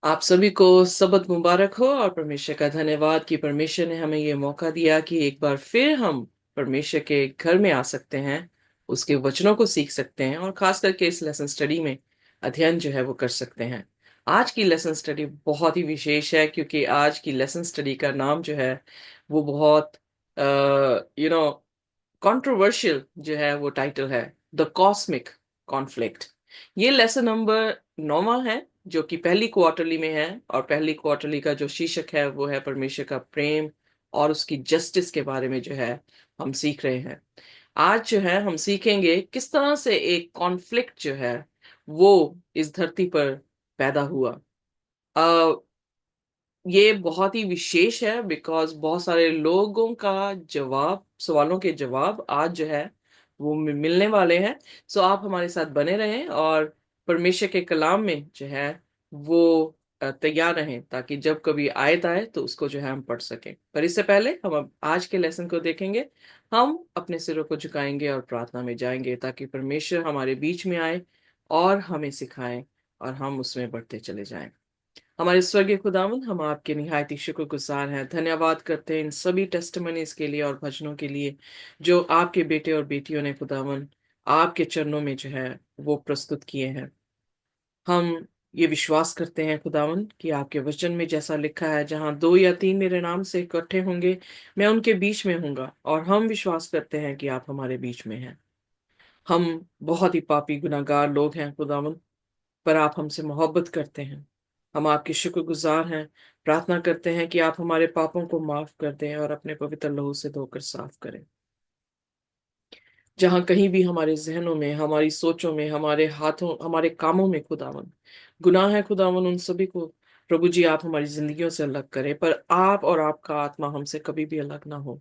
आप सभी को सबत मुबारक हो और परमेश्वर का धन्यवाद कि परमेश्वर ने हमें ये मौका दिया कि एक बार फिर हम परमेश्वर के घर में आ सकते हैं, उसके वचनों को सीख सकते हैं और खास करके इस लेसन स्टडी में अध्ययन जो है वो कर सकते हैं। आज की लेसन स्टडी बहुत ही विशेष है क्योंकि आज की लेसन स्टडी का नाम जो है वो बहुत यू नो कंट्रोवर्शियल जो है वो टाइटल है, द कॉस्मिक कॉन्फ्लिक्ट। ये लेसन नंबर 9वां है जो कि पहली क्वार्टरली में है और पहली क्वार्टरली का जो शीर्षक है वो है परमेश्वर का प्रेम और उसकी जस्टिस के बारे में जो है हम सीख रहे हैं। आज जो है हम सीखेंगे किस तरह से एक कॉन्फ्लिक्ट जो है वो इस धरती पर पैदा हुआ। अ, ये बहुत ही विशेष है बिकॉज बहुत सारे लोगों का जवाब सवालों के जवाब आज जो है वो मिलने वाले हैं। सो आप हमारे साथ बने रहें और परमेश्वर के कलाम में जो है वो तैयार रहें ताकि जब कभी आयत आए तो उसको जो है हम पढ़ सकें। पर इससे पहले हम अब आज के लेसन को देखेंगे। हम अपने सिरों को झुकाएंगे और प्रार्थना में जाएंगे ताकि परमेश्वर हमारे बीच में आए और हमें सिखाएं और हम उसमें बढ़ते चले जाएं। हमारे स्वर्गीय खुदावन, हम आपके निहायत ही शुक्रगुजार हैं, धन्यवाद करते हैं इन सभी टेस्टमनीज के लिए और भजनों के लिए जो आपके बेटे और बेटियों ने खुदावन आपके चरणों में जो है वो प्रस्तुत किए हैं। हम ये विश्वास करते हैं खुदावन कि आपके वचन में जैसा लिखा है, जहां दो या तीन मेरे नाम से इकट्ठे होंगे मैं उनके बीच में हूंगा, और हम विश्वास करते हैं कि आप हमारे बीच में हैं। हम बहुत ही पापी गुनाहगार लोग हैं खुदावन, पर आप हमसे मोहब्बत करते हैं। हम आपके शुक्रगुजार हैं, प्रार्थना करते हैं कि आप हमारे पापों को माफ कर दें और अपने पवित्र लहू से धोकर साफ करें। जहां कहीं भी हमारे जहनों में, हमारी सोचों में, हमारे हाथों, हमारे कामों में खुदावन गुनाह है खुदावन, उन सभी को प्रभु जी आप हमारी जिंदगियों से अलग करें, पर आप और आपका आत्मा हमसे कभी भी अलग ना हो।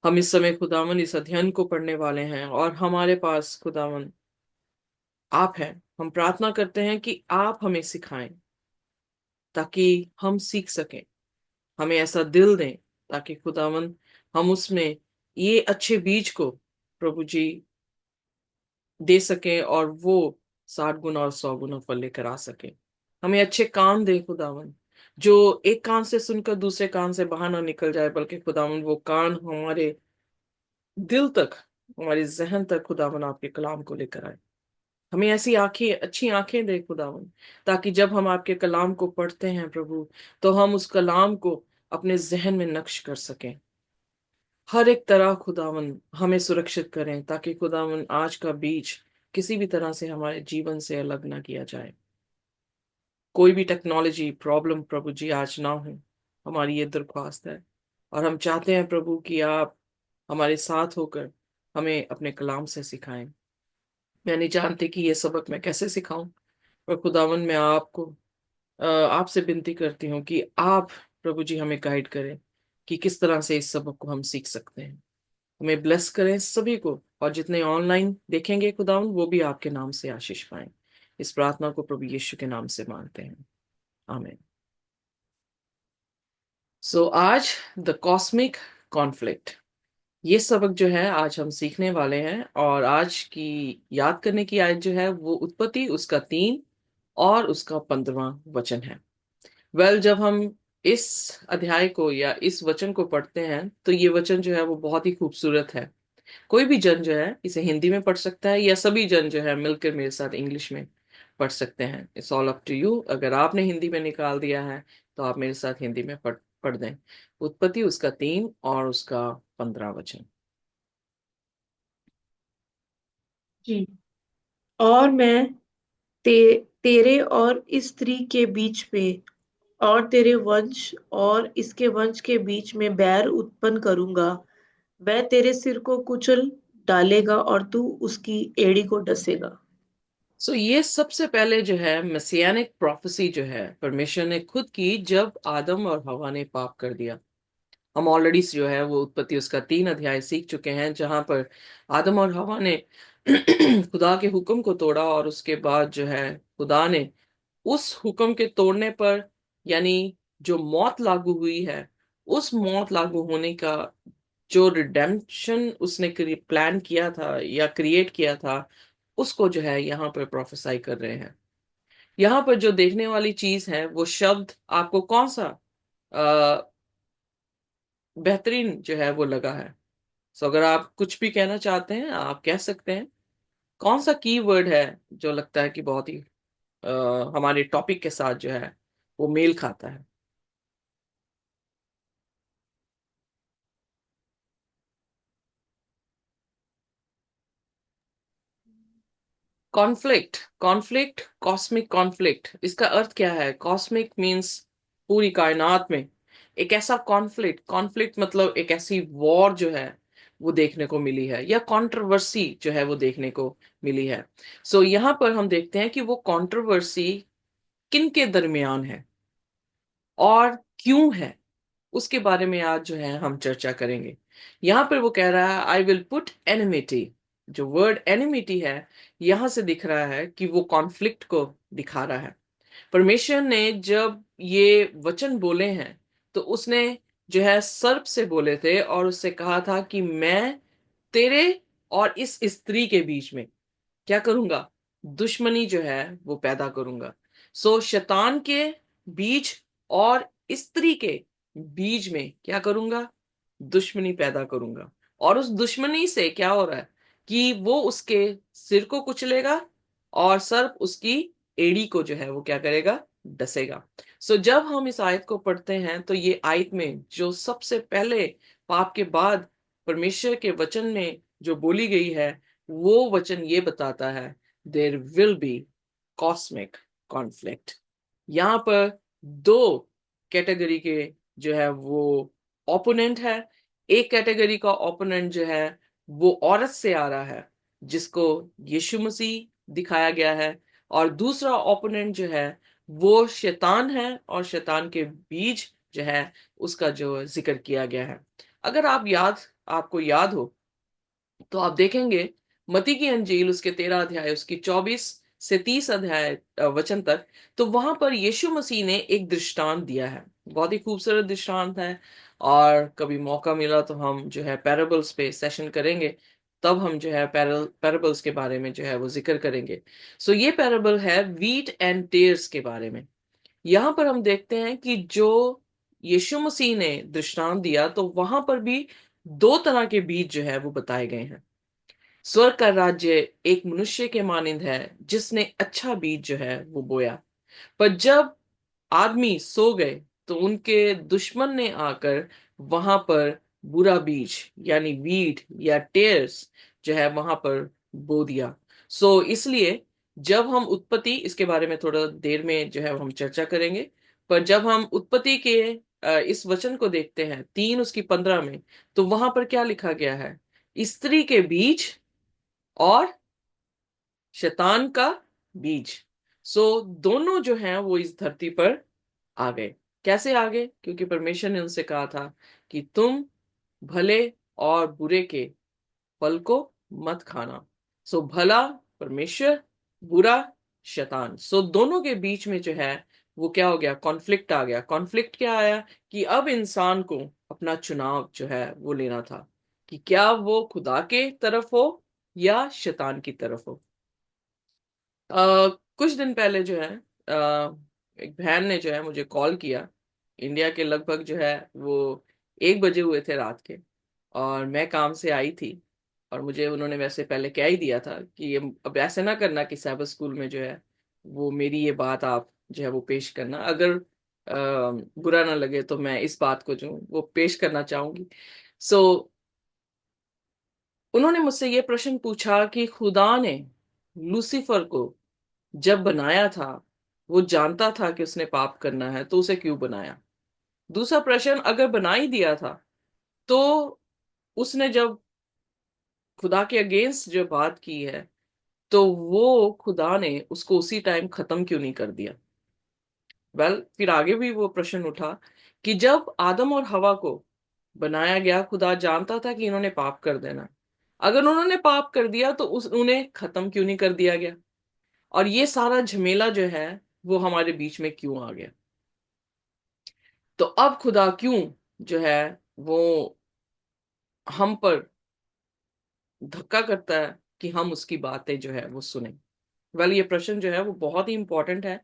हम इस समय खुदावन इस अध्ययन को पढ़ने वाले हैं और हमारे पास खुदावन आप हैं। हम प्रार्थना करते हैं कि आप हमें सिखाएं ताकि हम सीख सकें। हमें ऐसा दिल दें ताकि खुदावन हम उसमें ये अच्छे बीज को प्रभु जी दे सकें और वो 60 गुना और 100 गुना फल लेकर आ सके। हमें अच्छे कान दे खुदावन, जो एक कान से सुनकर दूसरे कान से बाहर ना निकल जाए, बल्कि खुदावन वो कान हमारे दिल तक, हमारे जहन तक खुदावन आपके कलाम को लेकर आए। हमें ऐसी आंखें, अच्छी आंखें दे खुदावन, ताकि जब हम आपके कलाम को पढ़ते हैं प्रभु, तो हम उस कलाम को अपने जहन में नक्श कर सकें। हर एक तरह खुदावन हमें सुरक्षित करें ताकि खुदावन आज का बीज किसी भी तरह से हमारे जीवन से अलग ना किया जाए। कोई भी टेक्नोलॉजी प्रॉब्लम प्रभु जी आज ना हो, हमारी ये दरख्वास्त है। और हम चाहते हैं प्रभु कि आप हमारे साथ होकर हमें अपने कलाम से सिखाएं। मैं नहीं जानती कि ये सबक मैं कैसे सिखाऊं, पर खुदावन मैं आपको आपसे विनती करती हूँ कि आप प्रभु जी हमें गाइड करें कि किस तरह से इस सबक को हम सीख सकते हैं। हमें ब्लेस करें सभी को, और जितने ऑनलाइन देखेंगे खुदावन वो भी आपके नाम से आशीष पाएं। इस प्रार्थना को प्रभु यीशु के नाम से मांगते हैं, आमीन। सो आज द कॉस्मिक कॉन्फ्लिक्ट, ये सबक जो है आज हम सीखने वाले हैं। और आज की याद करने की आयत जो है वो उत्पत्ति उसका 3 और उसका 15वां वचन है। जब हम इस अध्याय को या इस वचन को पढ़ते हैं तो ये वचन जो है वो बहुत ही खूबसूरत है। कोई भी जन जो है इसे हिंदी में पढ़ सकता है, या सभी जन जो है मिलकर मेरे साथ इंग्लिश में पढ़ सकते हैं। It's all up to you. अगर आपने हिंदी में निकाल दिया है तो आप मेरे साथ हिंदी में पढ़ पढ़ दें। उत्पत्ति उसका 3 और उसका 15 वचन। जी। और मैं तेरे और इस स्त्री के बीच में और तेरे वंश और इसके वंश के बीच में बैर उत्पन्न करूंगा। वह तेरे सिर को कुचल डालेगा और तू उसकी एड़ी को डसेगा। सो ये सबसे पहले जो है मसीयानिक प्रोफेसी जो है परमेश्वर ने खुद की जब आदम और हवा ने पाप कर दिया। हम ऑलरेडी जो है वो उत्पत्ति उसका 3 अध्याय सीख चुके हैं, जहां पर आदम और हवा ने खुदा के हुक्म को तोड़ा, और उसके बाद जो है खुदा ने उस हुक्म के तोड़ने पर, यानी जो मौत लागू हुई है, उस मौत लागू होने का जो रिडेम्पशन उसने प्लान किया था या क्रिएट किया था, उसको जो है यहाँ पर प्रोफेसाई कर रहे हैं। यहाँ पर जो देखने वाली चीज है वो शब्द आपको कौन सा अ, बेहतरीन जो है वो लगा है? सो अगर आप कुछ भी कहना चाहते हैं आप कह सकते हैं। कौन सा की वर्ड है जो लगता है कि बहुत ही हमारे टॉपिक के साथ जो है वो मेल खाता है? कॉन्फ्लिक्ट, कॉन्फ्लिक्ट, कॉस्मिक कॉन्फ्लिक्ट, इसका अर्थ क्या है? कॉस्मिक मीन्स पूरी कायनात में एक ऐसा कॉन्फ्लिक्ट, कॉन्फ्लिक्ट मतलब एक ऐसी वॉर जो है वो देखने को मिली है, या कंट्रोवर्सी जो है वो देखने को मिली है। सो यहाँ पर हम देखते हैं कि वो कंट्रोवर्सी किन के दरमियान है और क्यों है, उसके बारे में आज जो है हम चर्चा करेंगे। यहां पर वो कह रहा है आई विल पुट एनिमिटी। जो वर्ड एनिमिटी है, यहां से दिख रहा है कि वो कॉन्फ्लिक्ट को दिखा रहा है। परमेश्वर ने जब ये वचन बोले हैं तो उसने जो है सर्प से बोले थे और उससे कहा था कि मैं तेरे और इस स्त्री के बीच में क्या करूंगा? दुश्मनी जो है वो पैदा करूंगा। सो शैतान के बीज और स्त्री के बीज में क्या करूंगा? दुश्मनी पैदा करूंगा। और उस दुश्मनी से क्या हो रहा है कि वो उसके सिर को कुचलेगा और सर्प उसकी एड़ी को जो है वो क्या करेगा? डसेगा। सो जब हम इस आयत को पढ़ते हैं तो ये आयत में जो सबसे पहले पाप के बाद परमेश्वर के वचन में जो बोली गई है वो वचन ये बताता है there will be cosmic conflict. यहां पर दो कैटेगरी के जो है वो ओपोनेंट है। एक कैटेगरी का ओपोनेंट जो है वो औरत से आ रहा है जिसको यीशु मसीह दिखाया गया है, और दूसरा ओपोनेंट जो है वो शैतान है और शैतान के बीज जो है उसका जो जिक्र किया गया है। अगर आपको याद हो तो आप देखेंगे मती की अंजील उसके 13 अध्याय उसकी 24 से 30 अध्याय वचन तक, तो वहां पर यीशु मसीह ने एक दृष्टांत दिया है। बहुत ही खूबसूरत दृष्टांत है। और कभी मौका मिला तो हम जो है पैराबल्स पे सेशन करेंगे, तब हम जो है पैराबल्स के बारे में जो है वो जिक्र करेंगे। सो ये पैराबल है वीट एंड टेयर्स के बारे में। यहां पर हम देखते हैं कि जो यीशु मसीह ने दृष्टांत दिया तो वहां पर भी दो तरह के बीज जो है वो बताए गए हैं। स्वर्ग का राज्य एक मनुष्य के मानिंद है जिसने अच्छा बीज जो है वो बोया। पर जब आदमी सो गए तो उनके दुश्मन ने आकर वहां पर बुरा बीज यानी वीड या टेर्स जो है वहां पर बो दिया। सो इसलिए जब हम उत्पत्ति, इसके बारे में थोड़ा देर में जो है हम चर्चा करेंगे, पर जब हम उत्पत्ति के इस वचन को देखते हैं 3 उसकी 15 में, तो वहां पर क्या लिखा गया है? स्त्री के बीज और शैतान का बीज। सो दोनों जो हैं वो इस धरती पर आ गए। कैसे आ गए? क्योंकि परमेश्वर ने उनसे कहा था कि तुम भले और बुरे के फल को मत खाना। सो भला परमेश्वर, बुरा शैतान। सो दोनों के बीच में जो है वो क्या हो गया? कॉन्फ्लिक्ट आ गया। कॉन्फ्लिक्ट क्या आया कि अब इंसान को अपना चुनाव जो है वो लेना था कि क्या वो खुदा के तरफ हो या शैतान की तरफ हो। कुछ दिन पहले जो है एक बहन ने जो है मुझे कॉल किया। इंडिया के लगभग जो है वो 1 बजे हुए थे रात के, और मैं काम से आई थी। और मुझे उन्होंने वैसे पहले कह ही दिया था कि ये अब ऐसे ना करना कि साइबर स्कूल में जो है वो मेरी ये बात आप जो है वो पेश करना। अगर बुरा ना लगे तो मैं इस बात को जो वो पेश करना चाहूंगी। सो उन्होंने मुझसे ये प्रश्न पूछा कि खुदा ने लूसीफर को जब बनाया था वो जानता था कि उसने पाप करना है, तो उसे क्यों बनाया? दूसरा प्रश्न, अगर बना ही दिया था तो उसने जब खुदा के अगेंस्ट जो बात की है तो वो खुदा ने उसको उसी टाइम खत्म क्यों नहीं कर दिया? फिर आगे भी वो प्रश्न उठा कि जब आदम और हवा को बनाया गया, खुदा जानता था कि इन्होंने पाप कर देना। अगर उन्होंने पाप कर दिया तो उन्हें खत्म क्यों नहीं कर दिया गया? और ये सारा झमेला जो है वो हमारे बीच में क्यों आ गया? तो अब खुदा क्यों जो है वो हम पर धक्का करता है कि हम उसकी बातें जो है वो सुने? वेल, ये प्रश्न जो है वो बहुत ही इंपॉर्टेंट है,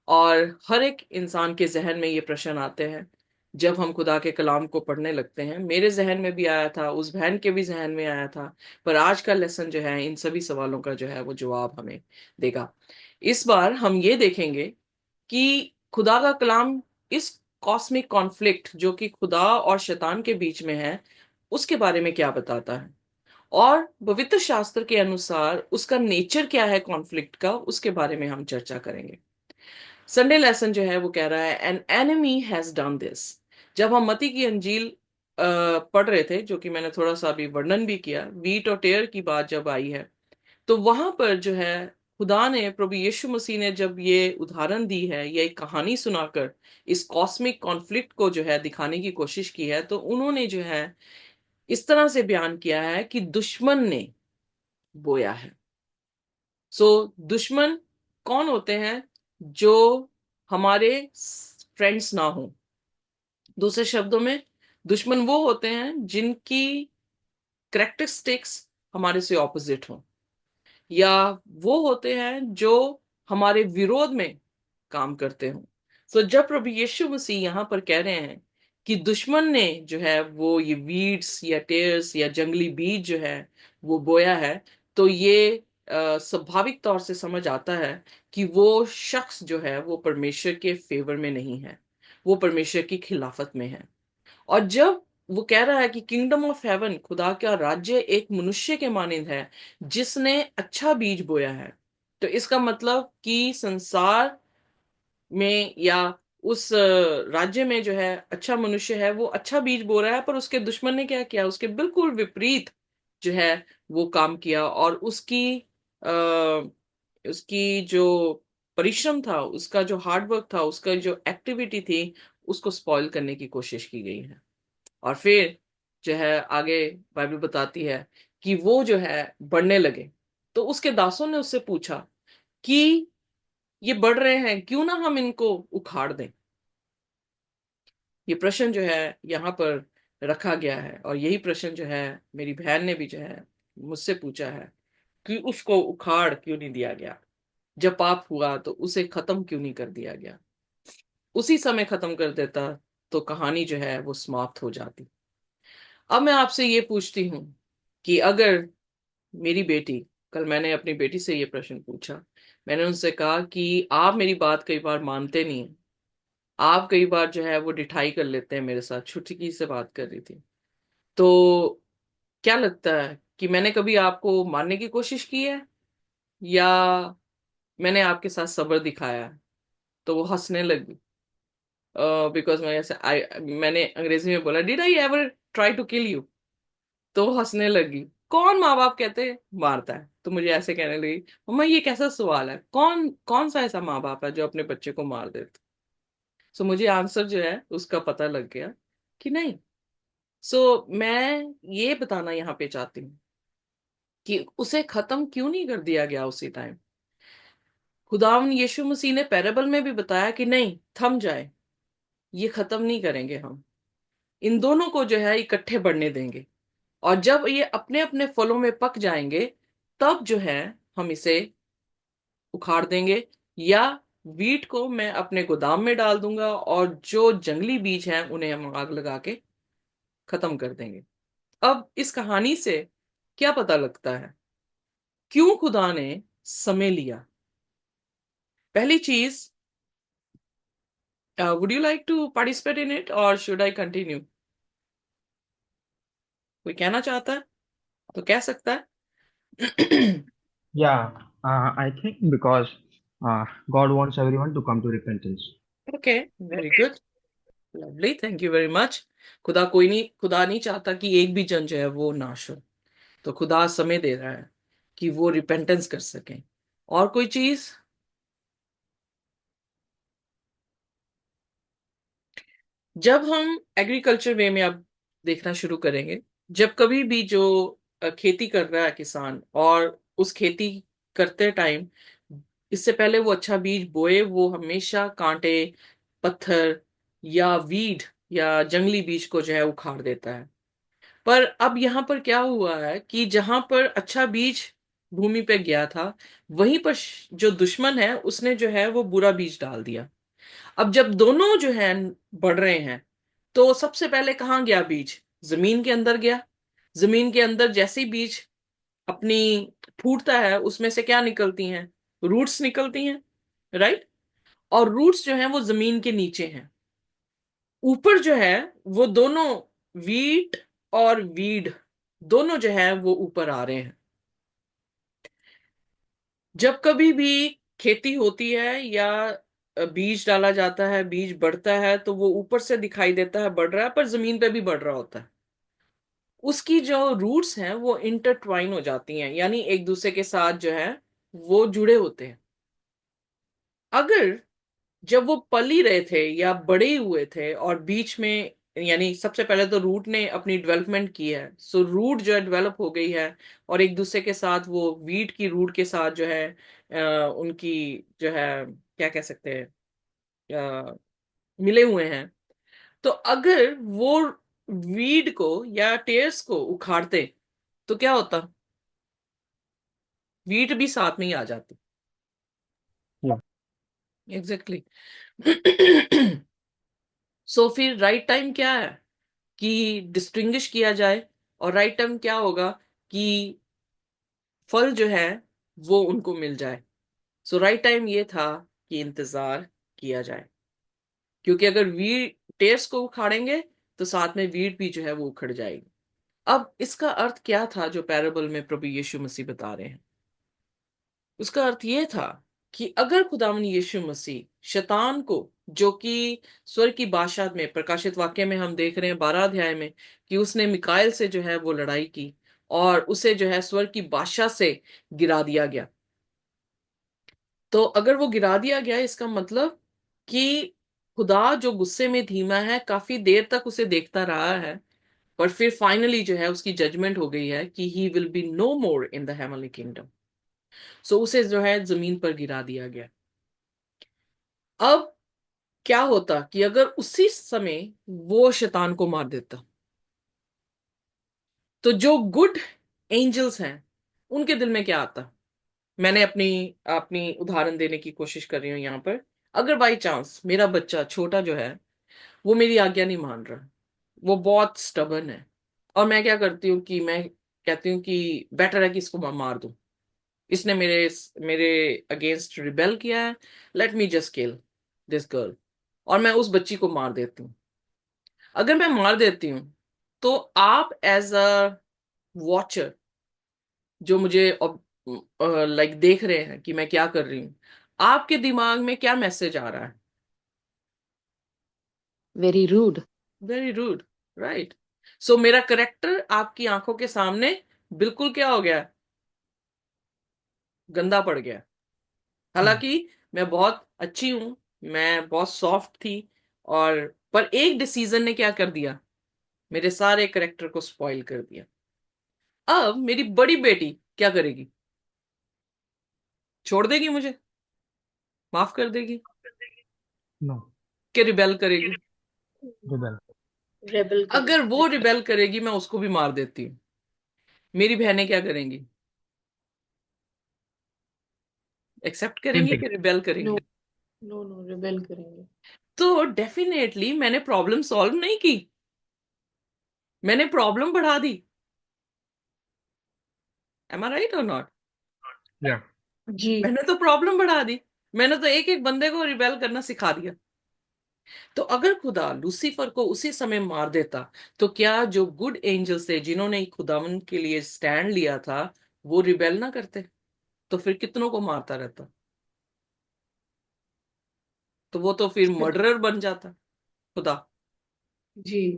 और हर एक इंसान के जहन में ये प्रश्न आते हैं जब हम खुदा के कलाम को पढ़ने लगते हैं। मेरे जहन में भी आया था, उस बहन के भी जहन में आया था। पर आज का लेसन जो है इन सभी सवालों का जो है वो जवाब हमें देगा। इस बार हम ये देखेंगे कि खुदा का कलाम इस कॉस्मिक कॉन्फ्लिक्ट जो कि खुदा और शैतान के बीच में है, उसके बारे में क्या बताता है, और पवित्र शास्त्र के अनुसार उसका नेचर क्या है कॉन्फ्लिक्ट का, उसके बारे में हम चर्चा करेंगे। संडे लेसन जो है वो कह रहा है an enemy has done this. जब हम मती की अंजील पढ़ रहे थे, जो कि मैंने थोड़ा सा अभी वर्णन भी किया, वीट और टेयर की बात जब आई है, तो वहां पर जो है खुदा ने, प्रभु यीशु मसीह ने जब ये उदाहरण दी है, ये एक कहानी सुनाकर इस कॉस्मिक कॉन्फ्लिक्ट को जो है दिखाने की कोशिश की है, तो उन्होंने जो है इस तरह से बयान किया है कि दुश्मन ने बोया है। सो दुश्मन कौन होते हैं? जो हमारे फ्रेंड्स ना हो। दूसरे शब्दों में, दुश्मन वो होते हैं जिनकी करेक्टरिस्टिक्स हमारे से ऑपोजिट हो, या वो होते हैं जो हमारे विरोध में काम करते हो। सो जब प्रभु यीशु मसीह यहां पर कह रहे हैं कि दुश्मन ने जो है वो ये वीड्स या टेर्स या जंगली बीज जो है वो बोया है, तो ये स्वाभाविक तौर से समझ आता है कि वो शख्स जो है वो परमेश्वर के फेवर में नहीं है, वो परमेश्वर की खिलाफत में है। और जब वो कह रहा है कि किंगडम ऑफ हेवन, खुदा का राज्य एक मनुष्य के मानिंद है जिसने अच्छा बीज बोया है, तो इसका मतलब कि संसार में या उस राज्य में जो है अच्छा मनुष्य है, वो अच्छा बीज बो रहा है, पर उसके दुश्मन ने क्या किया? उसके बिल्कुल विपरीत जो है वो काम किया, और आ, उसकी जो परिश्रम था, उसका जो हार्डवर्क था, उसका जो एक्टिविटी थी, उसको स्पॉइल करने की कोशिश की गई है। और फिर जो है आगे बाइबल बताती है कि वो जो है बढ़ने लगे, तो उसके दासों ने उससे पूछा कि ये बढ़ रहे हैं, क्यों ना हम इनको उखाड़ दें। ये प्रश्न जो है यहाँ पर रखा गया है, और यही प्रश्न जो है मेरी बहन ने भी जो है मुझसे पूछा है कि उसको उखाड़ क्यों नहीं दिया गया? जब पाप हुआ तो उसे खत्म क्यों नहीं कर दिया गया? उसी समय खत्म कर देता तो कहानी जो है वो समाप्त हो जाती। अब मैं आपसे ये पूछती हूँ कि अगर मेरी बेटी, कल मैंने अपनी बेटी से ये प्रश्न पूछा, मैंने उनसे कहा कि आप मेरी बात कई बार मानते नहीं हैं, आप कई बार जो है वो डिठाई कर लेते हैं मेरे साथ, छुटकी से बात कर रही थी, तो क्या लगता है कि मैंने कभी आपको मारने की कोशिश की है, या मैंने आपके साथ सब्र दिखाया है? तो वो हंसने लगी, बिकॉज मैंने अंग्रेजी में बोला, did I ever try to kill you? तो वो हंसने लगी। कौन माँ बाप कहते हैं मारता है? तो मुझे ऐसे कहने लगी, मम्मा ये कैसा सवाल है, कौन कौन सा ऐसा माँ बाप है जो अपने बच्चे को मार देता? सो मुझे आंसर जो है उसका पता लग गया कि नहीं। सो मैं ये बताना यहाँ पे चाहती हूँ कि उसे खत्म क्यों नहीं कर दिया गया उसी टाइम। खुदावन यीशु मसीह ने पैराबल में भी बताया कि नहीं, थम जाए, ये खत्म नहीं करेंगे हम, इन दोनों को जो है इकट्ठे बढ़ने देंगे, और जब ये अपने अपने फलों में पक जाएंगे, तब जो है हम इसे उखाड़ देंगे, या वीट को मैं अपने गोदाम में डाल दूंगा, और जो जंगली बीज हैं उन्हें हम आग लगा के खत्म कर देंगे। अब इस कहानी से क्या पता लगता है क्यों खुदा ने समय लिया? पहली चीज, would you like to participate in it और शुड आई कंटिन्यू? कोई कहना चाहता है तो कह सकता है। Yeah, I think because God wants everyone to come to repentance. Okay, very good, lovely, thank you very much. खुदा नहीं चाहता कि एक भी जन जो है वो नाश हो, तो खुदा समय दे रहा है कि वो रिपेंटेंस कर सकें। और कोई चीज? जब हम एग्रीकल्चर वे में अब देखना शुरू करेंगे, जब कभी भी जो खेती कर रहा है किसान, और उस खेती करते टाइम, इससे पहले वो अच्छा बीज बोए, वो हमेशा कांटे, पत्थर या वीड या जंगली बीज को जो है उखाड़ देता है। पर अब यहाँ पर क्या हुआ है कि जहां पर अच्छा बीज भूमि पे गया था, वहीं पर जो दुश्मन है उसने जो है वो बुरा बीज डाल दिया। अब जब दोनों जो है बढ़ रहे हैं, तो सबसे पहले कहाँ गया बीज? जमीन के अंदर गया। जमीन के अंदर जैसे ही बीज अपनी फूटता है, उसमें से क्या निकलती हैं? रूट्स निकलती हैं, राइट? और रूट्स जो हैं वो जमीन के नीचे हैं। ऊपर जो है वो दोनों, वीट और वीड, दोनों जो है वो ऊपर आ रहे हैं। जब कभी भी खेती होती है या बीज डाला जाता है, बीज बढ़ता है, तो वो ऊपर से दिखाई देता है बढ़ रहा है, पर जमीन पे भी बढ़ रहा होता है। उसकी जो रूट्स हैं वो इंटरट्वाइन हो जाती हैं, यानी एक दूसरे के साथ जो है वो जुड़े होते हैं। अगर जब वो पल ही रहे थे या बड़े हुए थे और बीच में, यानी सबसे पहले तो रूट ने अपनी डेवलपमेंट की है, सो रूट जो है डेवलप हो गई है, और एक दूसरे के साथ वो वीट की रूट के साथ जो है उनकी जो है क्या कह सकते हैं, अ, मिले हुए हैं। तो अगर वो वीड को या टेयर्स को उखाड़ते तो क्या होता? वीट भी साथ में ही आ जाती। Yeah. Exactly exactly. सो फिर राइट टाइम क्या है कि डिस्टिंग्विश किया जाए, और राइट टाइम क्या होगा कि फल जो है वो उनको मिल जाए। सो राइट टाइम ये था कि इंतजार किया जाए, क्योंकि अगर वीट टेर्स को उखाड़ेंगे तो साथ में वीट भी जो है वो उखड़ जाएगी। अब इसका अर्थ क्या था जो पैराबल में प्रभु यीशु मसीह बता रहे हैं? उसका अर्थ ये था कि अगर खुदावन यीशु मसीह शैतान को, जो कि स्वर्ग की बादशाह में प्रकाशित वाक्य में हम देख रहे हैं 12 अध्याय में, कि उसने मिकाएल से जो है वो लड़ाई की और उसे जो है स्वर्ग की बादशाह से गिरा दिया गया। तो अगर वो गिरा दिया गया, इसका मतलब कि खुदा जो गुस्से में धीमा है, काफी देर तक उसे देखता रहा है, पर फिर फाइनली जो है उसकी जजमेंट हो गई है कि he will be no more in the heavenly kingdom. So उसे जो है जमीन पर गिरा दिया गया। अब क्या होता कि अगर उसी समय वो शैतान को मार देता, तो जो गुड एंजल्स हैं उनके दिल में क्या आता? मैंने अपनी अपनी उदाहरण देने की कोशिश कर रही हूं यहां पर। अगर बाई चांस मेरा बच्चा छोटा जो है वो मेरी आज्ञा नहीं मान रहा, वो बहुत स्टबर्न है, और मैं क्या करती हूँ कि मैं कहती हूँ कि बेटर है कि इसको मैं मार दूं, इसने मेरे मेरे अगेंस्ट रिबेल किया है, let me just kill this girl, और मैं उस बच्ची को मार देती हूँ। अगर मैं मार देती हूँ, तो आप एज अ वॉचर जो मुझे लाइक देख रहे हैं कि मैं क्या कर रही हूँ, आपके दिमाग में क्या मैसेज आ रहा है? Very rude. Very rude, right? So मेरा करेक्टर आपकी आंखों के सामने बिल्कुल क्या हो गया? गंदा पड़ गया। Hmm. हालांकि मैं बहुत अच्छी हूं, मैं बहुत सॉफ्ट थी, और पर एक डिसीजन ने क्या कर दिया? मेरे सारे करेक्टर को स्पॉइल कर दिया। अब मेरी बड़ी बेटी क्या करेगी? छोड़ देगी मुझे? माफ कर देगी? No. कि रिबेल करेगी? Rebel. रेबल अगर करेगी। वो रिबेल करेगी, मैं उसको भी मार देती हूँ, मेरी बहनें क्या करेंगी? एक्सेप्ट Same करेंगी thing. कि रिबेल नो, करेंगी? नो, नो, रेबल करेंगे। तो डेफिनेटली मैंने प्रॉब्लम सॉल्व नहीं की, मैंने प्रॉब्लम बढ़ा दी। एम आई राइट और नॉट? Yeah. जी। मैंने तो प्रॉब्लम बढ़ा दी, मैंने तो एक एक बंदे को रिबेल करना सिखा दिया। तो अगर खुदा लूसीफर को उसी समय मार देता, तो क्या जो गुड एंजल्स थे जिन्होंने खुदावन के लिए स्टैंड लिया था, वो रिबेल ना करते? तो फिर कितनों को मारता रहता? तो वो तो फिर मर्डरर बन जाता खुदा। जी।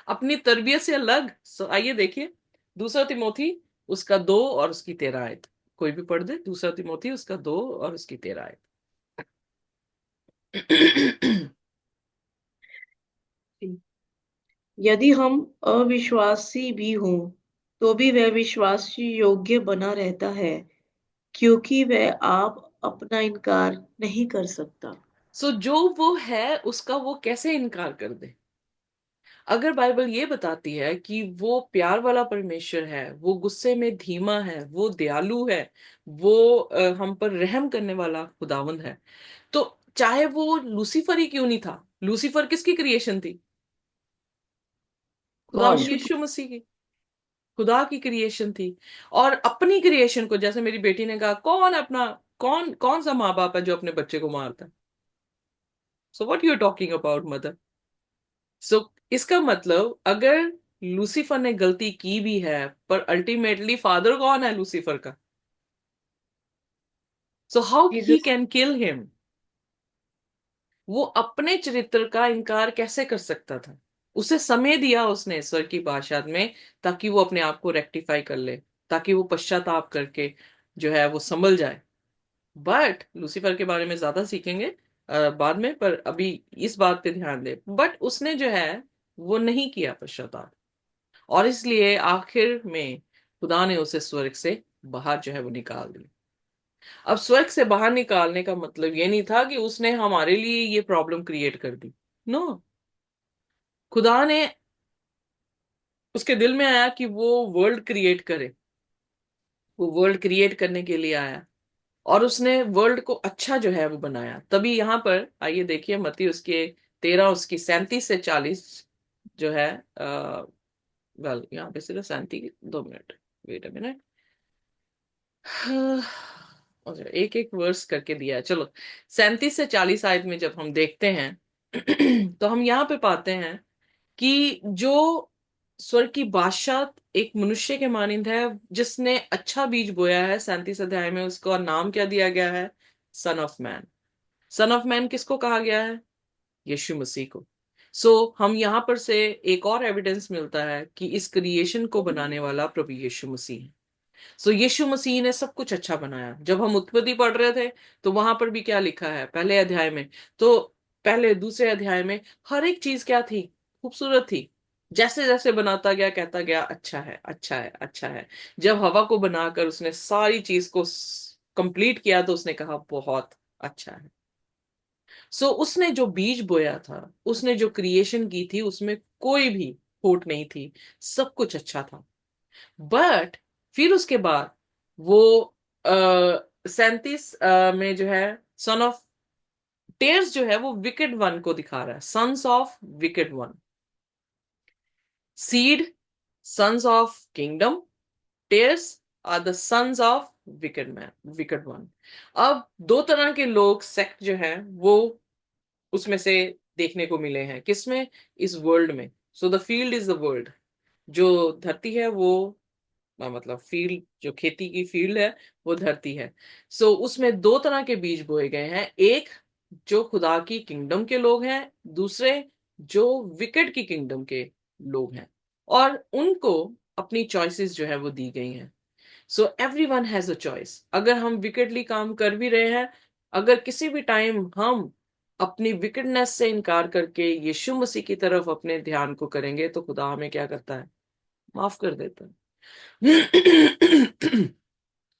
अपनी तरबियत से अलग। आइए देखिए दूसरा तिमोथी उसका 2 और उसकी 13 आयत। कोई भी पढ़ दे, दूसरा तिमोथी उसका 2 और उसकी 13 आयत। जी। यदि हम अविश्वासी भी हों, तो भी वह विश्वासी योग्य बना रहता है, क्योंकि वह आप अपना इनकार नहीं कर सकता। सो जो वो है उसका वो कैसे इनकार कर दे? अगर बाइबल ये बताती है कि वो प्यार वाला परमेश्वर है, वो गुस्से में धीमा है, वो दयालु है, वो हम पर रहम करने वाला खुदावंद है, तो चाहे वो लूसीफर ही क्यों नहीं था। लूसीफर किसकी क्रिएशन थी? खुदावंद God. यीशु यीशु मसीह की, खुदा की क्रिएशन थी। और अपनी क्रिएशन को, जैसे मेरी बेटी ने कहा, कौन कौन सा माँ बाप है जो अपने बच्चे को मारता है? So what you are talking about mother? So इसका मतलब, अगर लूसीफर ने गलती की भी है, पर अल्टीमेटली फादर कौन है लूसीफर का? So how he Jesus. Can kill him? वो अपने चरित्र का इनकार कैसे कर सकता था? उसे समय दिया उसने ईश्वर की बादशाह में, ताकि वो अपने आप को रेक्टिफाई कर ले, ताकि वो पश्चाताप करके जो है वो संभल जाए। बट लूसीफर के बारे में ज्यादा सीखेंगे बाद में, पर अभी इस बात पे ध्यान दे। बट उसने जो है वो नहीं किया पश्चाताप, और इसलिए आखिर में खुदा ने उसे स्वर्ग से बाहर जो है वो निकाल दिया। अब स्वर्ग से बाहर निकालने का मतलब ये नहीं था कि उसने हमारे लिए ये प्रॉब्लम क्रिएट कर दी। नो, खुदा ने, उसके दिल में आया कि वो वर्ल्ड क्रिएट करे, वो वर्ल्ड क्रिएट करने के लिए आया, और उसने वर्ल्ड को अच्छा जो है वो बनाया। तभी यहां पर आइए देखिए, मत्ती उसके 13 उसकी 37 से 40 जो है, वेल यहाँ पे सिर्फ 37, 2 मिनट, वेट अ मिनट, अच्छा एक एक वर्स करके दिया है, चलो 37 से 40 आयत में जब हम देखते हैं तो हम यहाँ पे पाते हैं कि जो स्वर्ग की बादशाह एक मनुष्य के मानिंद है, जिसने अच्छा बीज बोया है। 37 अध्याय में उसका नाम क्या दिया गया है? Son of man. Son of man किसको कहा गया है? यीशु मसीह को। हम यहां पर से एक और एविडेंस मिलता है कि इस क्रिएशन को बनाने वाला प्रभु यीशु मसीह है। यीशु मसीह ने सब कुछ अच्छा बनाया। जब हम उत्पत्ति पढ़ रहे थे, तो वहां पर भी क्या लिखा है पहले अध्याय में? तो पहले दूसरे अध्याय में हर एक चीज क्या थी? खूबसूरत थी। जैसे जैसे बनाता गया कहता गया अच्छा है, अच्छा है, अच्छा है। जब हवा को बनाकर उसने सारी चीज को कंप्लीट किया, तो उसने कहा बहुत अच्छा है। उसने जो बीज बोया था, उसने जो क्रिएशन की थी, उसमें कोई भी खोट नहीं थी, सब कुछ अच्छा था। बट फिर उसके बाद वो 37 में जो है सन ऑफ टेर्स जो है वो विकेड वन को दिखा रहा है, sons of wicked one. Seed, sons of kingdom, tares are the sons of wicked man, wicked one. अब दो तरह के लोग, सेक्ट जो है वो उसमें से देखने को मिले हैं। किसमें? इस वर्ल्ड में। The field is the world. जो धरती है वो, मतलब फील्ड, जो खेती की फील्ड है वो धरती है। उसमें दो तरह के बीज बोए गए हैं। एक जो खुदा की किंगडम के लोग हैं, दूसरे जो विकेट की किंगडम के लोग हैं, और उनको अपनी चॉइसेस जो है वो दी गई हैं। Every one has a choice. अगर हम विकेटली काम कर भी रहे हैं, अगर किसी भी टाइम हम अपनी विकेटनेस से इनकार करके यीशु मसीह की तरफ अपने ध्यान को करेंगे, तो खुदा हमें क्या करता है? माफ कर देता है।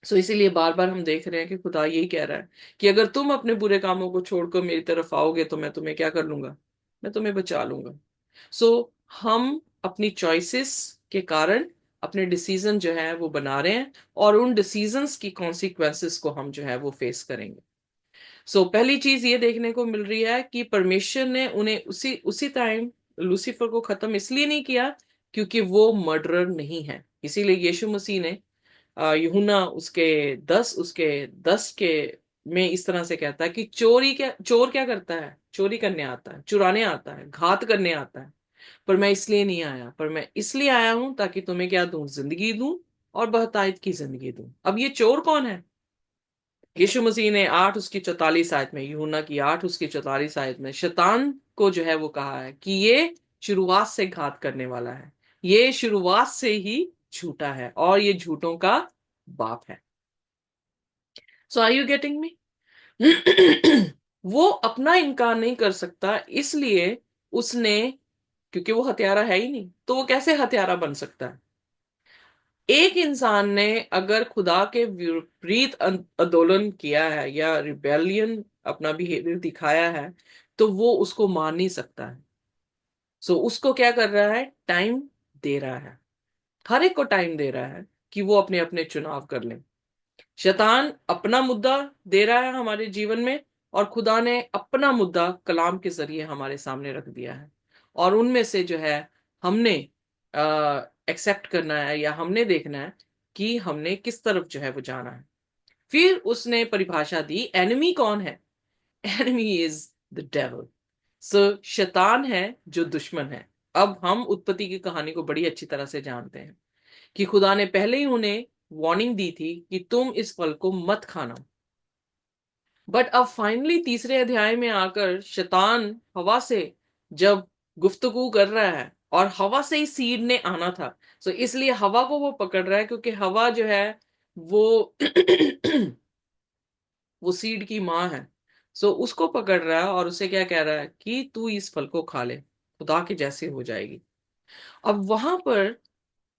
इसीलिए बार बार हम देख रहे हैं कि खुदा यही कह रहा है कि अगर तुम अपने बुरे कामों को छोड़कर मेरी तरफ आओगे, तो मैं तुम्हें क्या कर लूंगा? मैं तुम्हें बचा लूंगा। हम अपनी चॉइसेस के कारण अपने डिसीजन जो है वो बना रहे हैं, और उन डिसीजंस की कॉन्सिक्वेंसेस को हम जो है वो फेस करेंगे। पहली चीज ये देखने को मिल रही है कि परमेश्वर ने उन्हें उसी उसी टाइम लूसीफर को खत्म इसलिए नहीं किया क्योंकि वो मर्डरर नहीं है। इसीलिए यीशु मसीह ने यूहन्ना उसके 10 के में इस तरह से कहता है कि चोर क्या करता है? चोरी करने आता है, चुराने आता है, घात करने आता है। पर मैं इसलिए नहीं आया, पर मैं इसलिए आया हूं ताकि तुम्हें क्या दूं? जिंदगी दूं, और बहुतायत की जिंदगी दूं। अब ये चोर कौन है? यीशु मसीह ने 8 उसकी 44 आयत में, यूहन्ना की 8 उसकी 44 आयत में शैतान को जो है वो कहा है कि ये शुरुआत से घात करने वाला है, ये शुरुआत से ही झूठा है, और ये झूठों का बाप है। Are you getting me? वो अपना इनकार नहीं कर सकता, इसलिए उसने, क्योंकि वो हत्यारा है ही नहीं, तो वो कैसे हत्यारा बन सकता है? एक इंसान ने अगर खुदा के विपरीत आंदोलन किया है या रिबेलियन अपना बिहेवियर दिखाया है, तो वो उसको मान नहीं सकता है। सो उसको क्या कर रहा है, टाइम दे रहा है, हर एक को टाइम दे रहा है कि वो अपने अपने चुनाव कर लें। शैतान अपना मुद्दा दे रहा है हमारे जीवन में, और खुदा ने अपना मुद्दा कलाम के जरिए हमारे सामने रख दिया है, और उनमें से जो है हमने एक्सेप्ट करना है, या हमने देखना है कि हमने किस तरफ जो है वो जाना है। फिर उसने परिभाषा दी, एनिमी कौन है? Enemy is the devil. So शैतान है जो दुश्मन है। अब हम उत्पत्ति की कहानी को बड़ी अच्छी तरह से जानते हैं कि खुदा ने पहले ही उन्हें वार्निंग दी थी कि तुम इस फल को मत खाना। बट अब फाइनली तीसरे अध्याय में आकर शैतान हवा से जब गुफ्तगू कर रहा है, और हवा से ही सीड ने आना था, सो इसलिए हवा को वो पकड़ रहा है, क्योंकि हवा जो है वो वो सीड की माँ है। सो उसको पकड़ रहा है और उसे क्या कह रहा है कि तू इस फल को खा ले, खुदा के जैसे हो जाएगी। अब वहां पर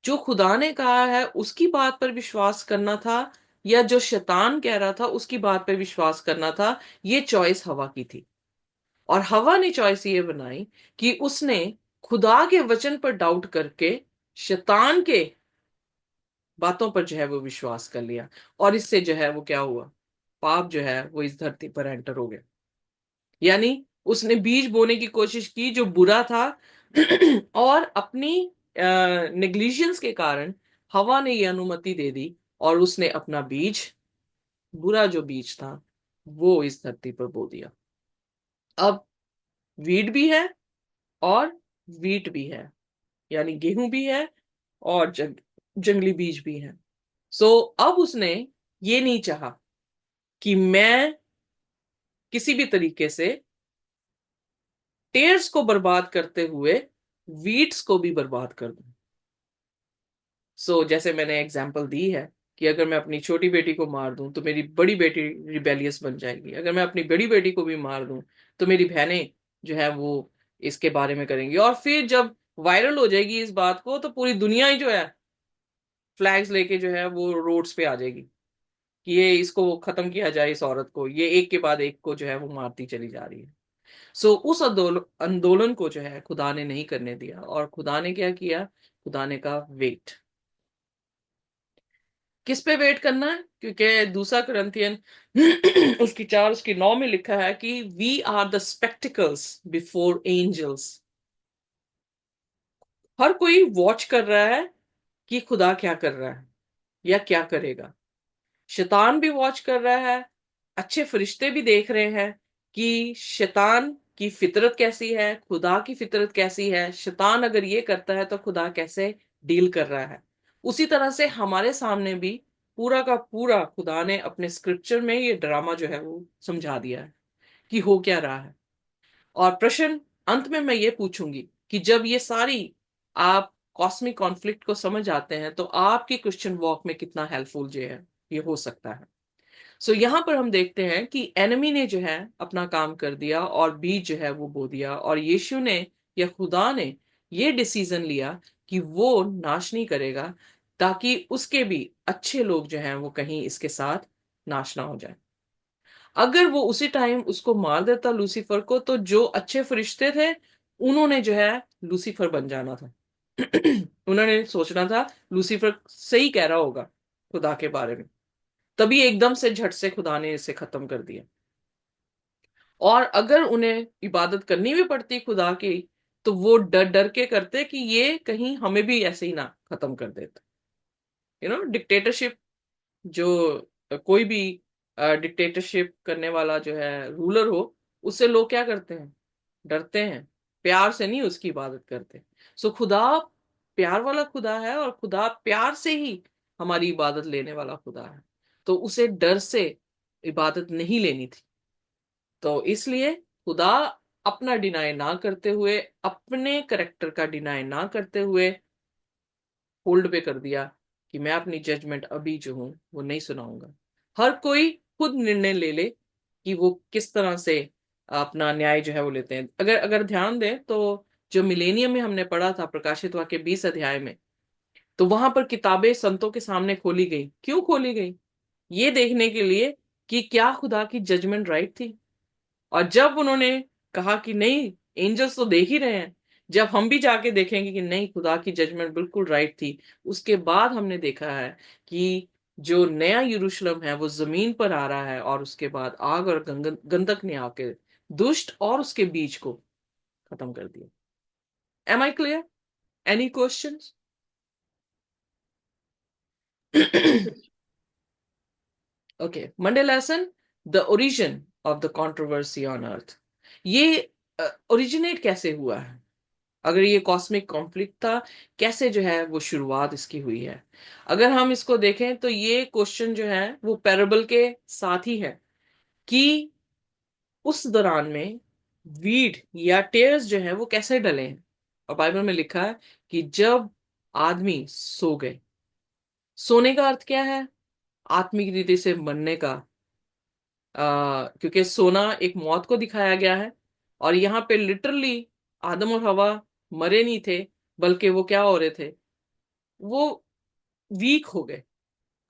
जो खुदा ने कहा है उसकी बात पर विश्वास करना था, या जो शैतान कह रहा था उसकी बात पर विश्वास करना था, ये चॉइस हवा की थी। और हवा ने चॉइस ये बनाई कि उसने खुदा के वचन पर डाउट करके शैतान के बातों पर जो है वो विश्वास कर लिया, और इससे जो है वो क्या हुआ, पाप जो है वो इस धरती पर एंटर हो गया। यानी उसने बीज बोने की कोशिश की जो बुरा था, और अपनी नेग्लिजेंस के कारण हवा ने यह अनुमति दे दी, और उसने अपना बीज, बुरा जो बीज था, वो इस धरती पर बो दिया। अब वीट भी है और वीट भी है, यानी गेहूं भी है और जंगली बीज भी है। सो अब उसने ये नहीं चाहा कि मैं किसी भी तरीके से टेर्स को बर्बाद करते हुए वीट्स को भी बर्बाद कर दूं। जैसे मैंने एग्जांपल दी है कि अगर मैं अपनी छोटी बेटी को मार दूं तो मेरी बड़ी बेटी रिबेलियस बन जाएगी, अगर मैं अपनी बड़ी बेटी को भी मार दूं तो मेरी बहनें जो है वो इसके बारे में करेंगी, और फिर जब वायरल हो जाएगी इस बात को तो पूरी दुनिया ही जो है फ्लैग्स लेके जो है वो रोड्स पे आ जाएगी कि ये इसको खत्म किया जाए, इस औरत को, ये एक के बाद एक को जो है वो मारती चली जा रही है। उस आंदोलन को जो है खुदा ने नहीं करने दिया, और खुदा ने क्या किया, खुदा ने कहा वेट। किस पे वेट करना है? क्योंकि दूसरा करंथियन उसकी 4 उसकी 9 में लिखा है कि we are the spectacles before angels. हर कोई वॉच कर रहा है कि खुदा क्या कर रहा है या क्या करेगा। शैतान भी वॉच कर रहा है, अच्छे फरिश्ते भी देख रहे हैं कि शैतान की फितरत कैसी है, खुदा की फितरत कैसी है, शैतान अगर ये करता है तो खुदा कैसे डील कर रहा है। उसी तरह से हमारे सामने भी पूरा का पूरा खुदा ने अपने स्क्रिप्चर में ये ड्रामा जो है वो समझा दिया है कि हो क्या रहा है। और प्रश्न अंत में मैं ये पूछूंगी कि जब ये सारी आप कॉस्मिक कॉन्फ्लिक्ट को समझ आते हैं तो आपकी क्रिश्चियन वॉक में कितना हेल्पफुल जो है ये हो सकता है। यहां पर हम देखते हैं कि एनिमी ने जो है अपना काम कर दिया और बीज जो है वो बो दिया, और यीशु ने या खुदा ने ये डिसीजन लिया कि वो नाश नहीं करेगा, ताकि उसके भी अच्छे लोग जो हैं वो कहीं इसके साथ नाश ना हो जाए। अगर वो उसी टाइम उसको मार देता लूसीफर को, तो जो अच्छे फरिश्ते थे उन्होंने जो है लूसीफर बन जाना था। उन्होंने सोचना था लूसीफर सही कह रहा होगा खुदा के बारे में, तभी एकदम से झट से खुदा ने इसे खत्म कर दिया। और अगर उन्हें इबादत करनी भी पड़ती खुदा की, तो वो डर डर के करते कि ये कहीं हमें भी ऐसे ही ना खत्म कर देता। डिक्टेटरशिप, जो कोई भी डिक्टेटरशिप करने वाला जो है रूलर हो, उससे लोग क्या करते हैं, डरते हैं, प्यार से नहीं उसकी इबादत करते। खुदा प्यार वाला खुदा है, और खुदा प्यार से ही हमारी इबादत लेने वाला खुदा है, तो उसे डर से इबादत नहीं लेनी थी। तो इसलिए खुदा अपना डिनाई ना करते हुए, अपने करेक्टर का डिनाई ना करते हुए होल्ड पे कर दिया कि मैं अपनी जजमेंट अभी जो हूं वो नहीं सुनाऊंगा। हर कोई खुद निर्णय ले ले कि वो किस तरह से अपना न्याय जो है वो लेते हैं। अगर अगर ध्यान दें तो जो मिलेनियम में हमने पढ़ा था प्रकाशित वाक्य 20 अध्याय में, तो वहां पर किताबें संतों के सामने खोली गई। क्यों खोली गई? ये देखने के लिए कि क्या खुदा की जजमेंट राइट थी। और जब उन्होंने कहा कि नहीं, एंजल्स तो देख ही रहे हैं जब हम भी जाके देखेंगे कि नहीं, खुदा की जजमेंट बिल्कुल राइट थी, उसके बाद हमने देखा है कि जो नया यरूशलेम है वो जमीन पर आ रहा है, और उसके बाद आग और गंधक ने आके दुष्ट और उसके बीज को खत्म कर दिया। Am I clear? Any questions? Okay, Monday lesson, the origin of the controversy on earth. ये ओरिजिनेट कैसे हुआ है? अगर ये कॉस्मिक कॉन्फ्लिक्ट था, कैसे जो है वो शुरुआत इसकी हुई है? अगर हम इसको देखें तो ये क्वेश्चन जो है वो पैराबल के साथ ही है कि उस दौरान में वीड या टेयर्स जो है वो कैसे डले हैं। और बाइबल में लिखा है कि जब आदमी सो गए। सोने का अर्थ क्या है? आत्मिक रीति से मरने का। क्योंकि सोना एक मौत को दिखाया गया है, और यहाँ पे लिटरली आदम और हवा मरे नहीं थे, बल्कि वो क्या हो रहे थे, वो वीक हो गए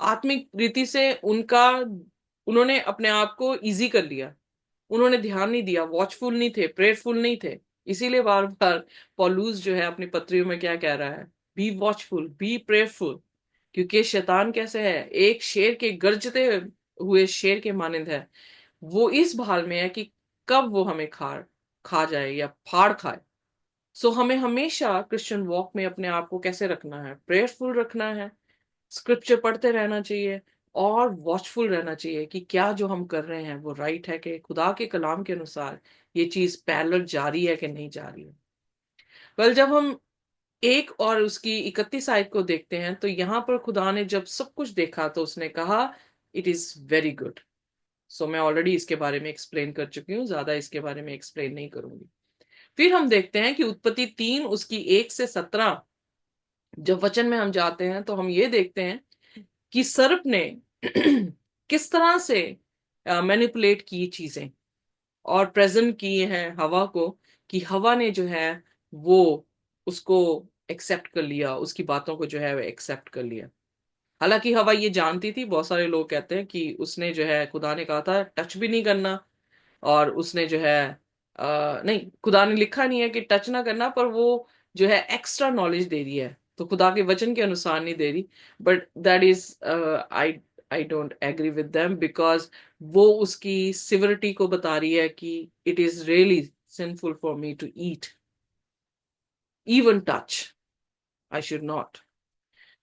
आत्मिक रीति से। उन्होंने अपने आप को इजी कर लिया, उन्होंने ध्यान नहीं दिया, वॉचफुल नहीं थे, प्रेयरफुल नहीं थे। इसीलिए बार बार पौलुस जो है अपनी पत्रियों में क्या कह रहा है, बी वॉचफुल, बी प्रेयरफुल। क्योंकि शैतान कैसे है, एक शेर के गर्जते हुए शेर के मानिंद है। वो इस भाल में है कि कब वो हमें खा जाए या फाड़ खाए। सो हमें हमेशा क्रिश्चियन वॉक में अपने आप को कैसे रखना है, प्रेयरफुल रखना है, स्क्रिप्चर पढ़ते रहना चाहिए, और वॉचफुल रहना चाहिए कि क्या जो हम कर रहे हैं वो राइट है, कि खुदा के कलाम के अनुसार ये चीज पैरेलल जारी है कि नहीं जा रही है। वेल, जब हम एक और उसकी 31 आयत को देखते हैं तो यहां पर खुदा ने जब सब कुछ देखा तो उसने कहा इट इज वेरी गुड। सो मैं ऑलरेडी इसके बारे में एक्सप्लेन कर चुकी हूँ, ज्यादा इसके बारे में एक्सप्लेन नहीं करूंगी। फिर हम देखते हैं कि उत्पत्ति 3 उसकी 1 से 17, जब वचन में हम जाते हैं तो हम ये देखते हैं कि सर्प ने किस तरह से मैनिपुलेट की चीजें और प्रेजेंट किए हैं हवा को, कि हवा ने जो है वो उसको एक्सेप्ट कर लिया, उसकी बातों को जो है वो एक्सेप्ट कर लिया। हालांकि हवा ये जानती थी, बहुत सारे लोग कहते हैं कि उसने जो है, खुदा ने कहा था टच भी नहीं करना, और उसने जो है नहीं, खुदा ने लिखा नहीं है कि टच ना करना, पर वो जो है एक्स्ट्रा नॉलेज दे रही है, तो खुदा के वचन के अनुसार नहीं दे रही। But that is, I I don't agree with them, because वो उसकी सिविरिटी को बता रही है कि it is really sinful for me to eat even touch, I should not.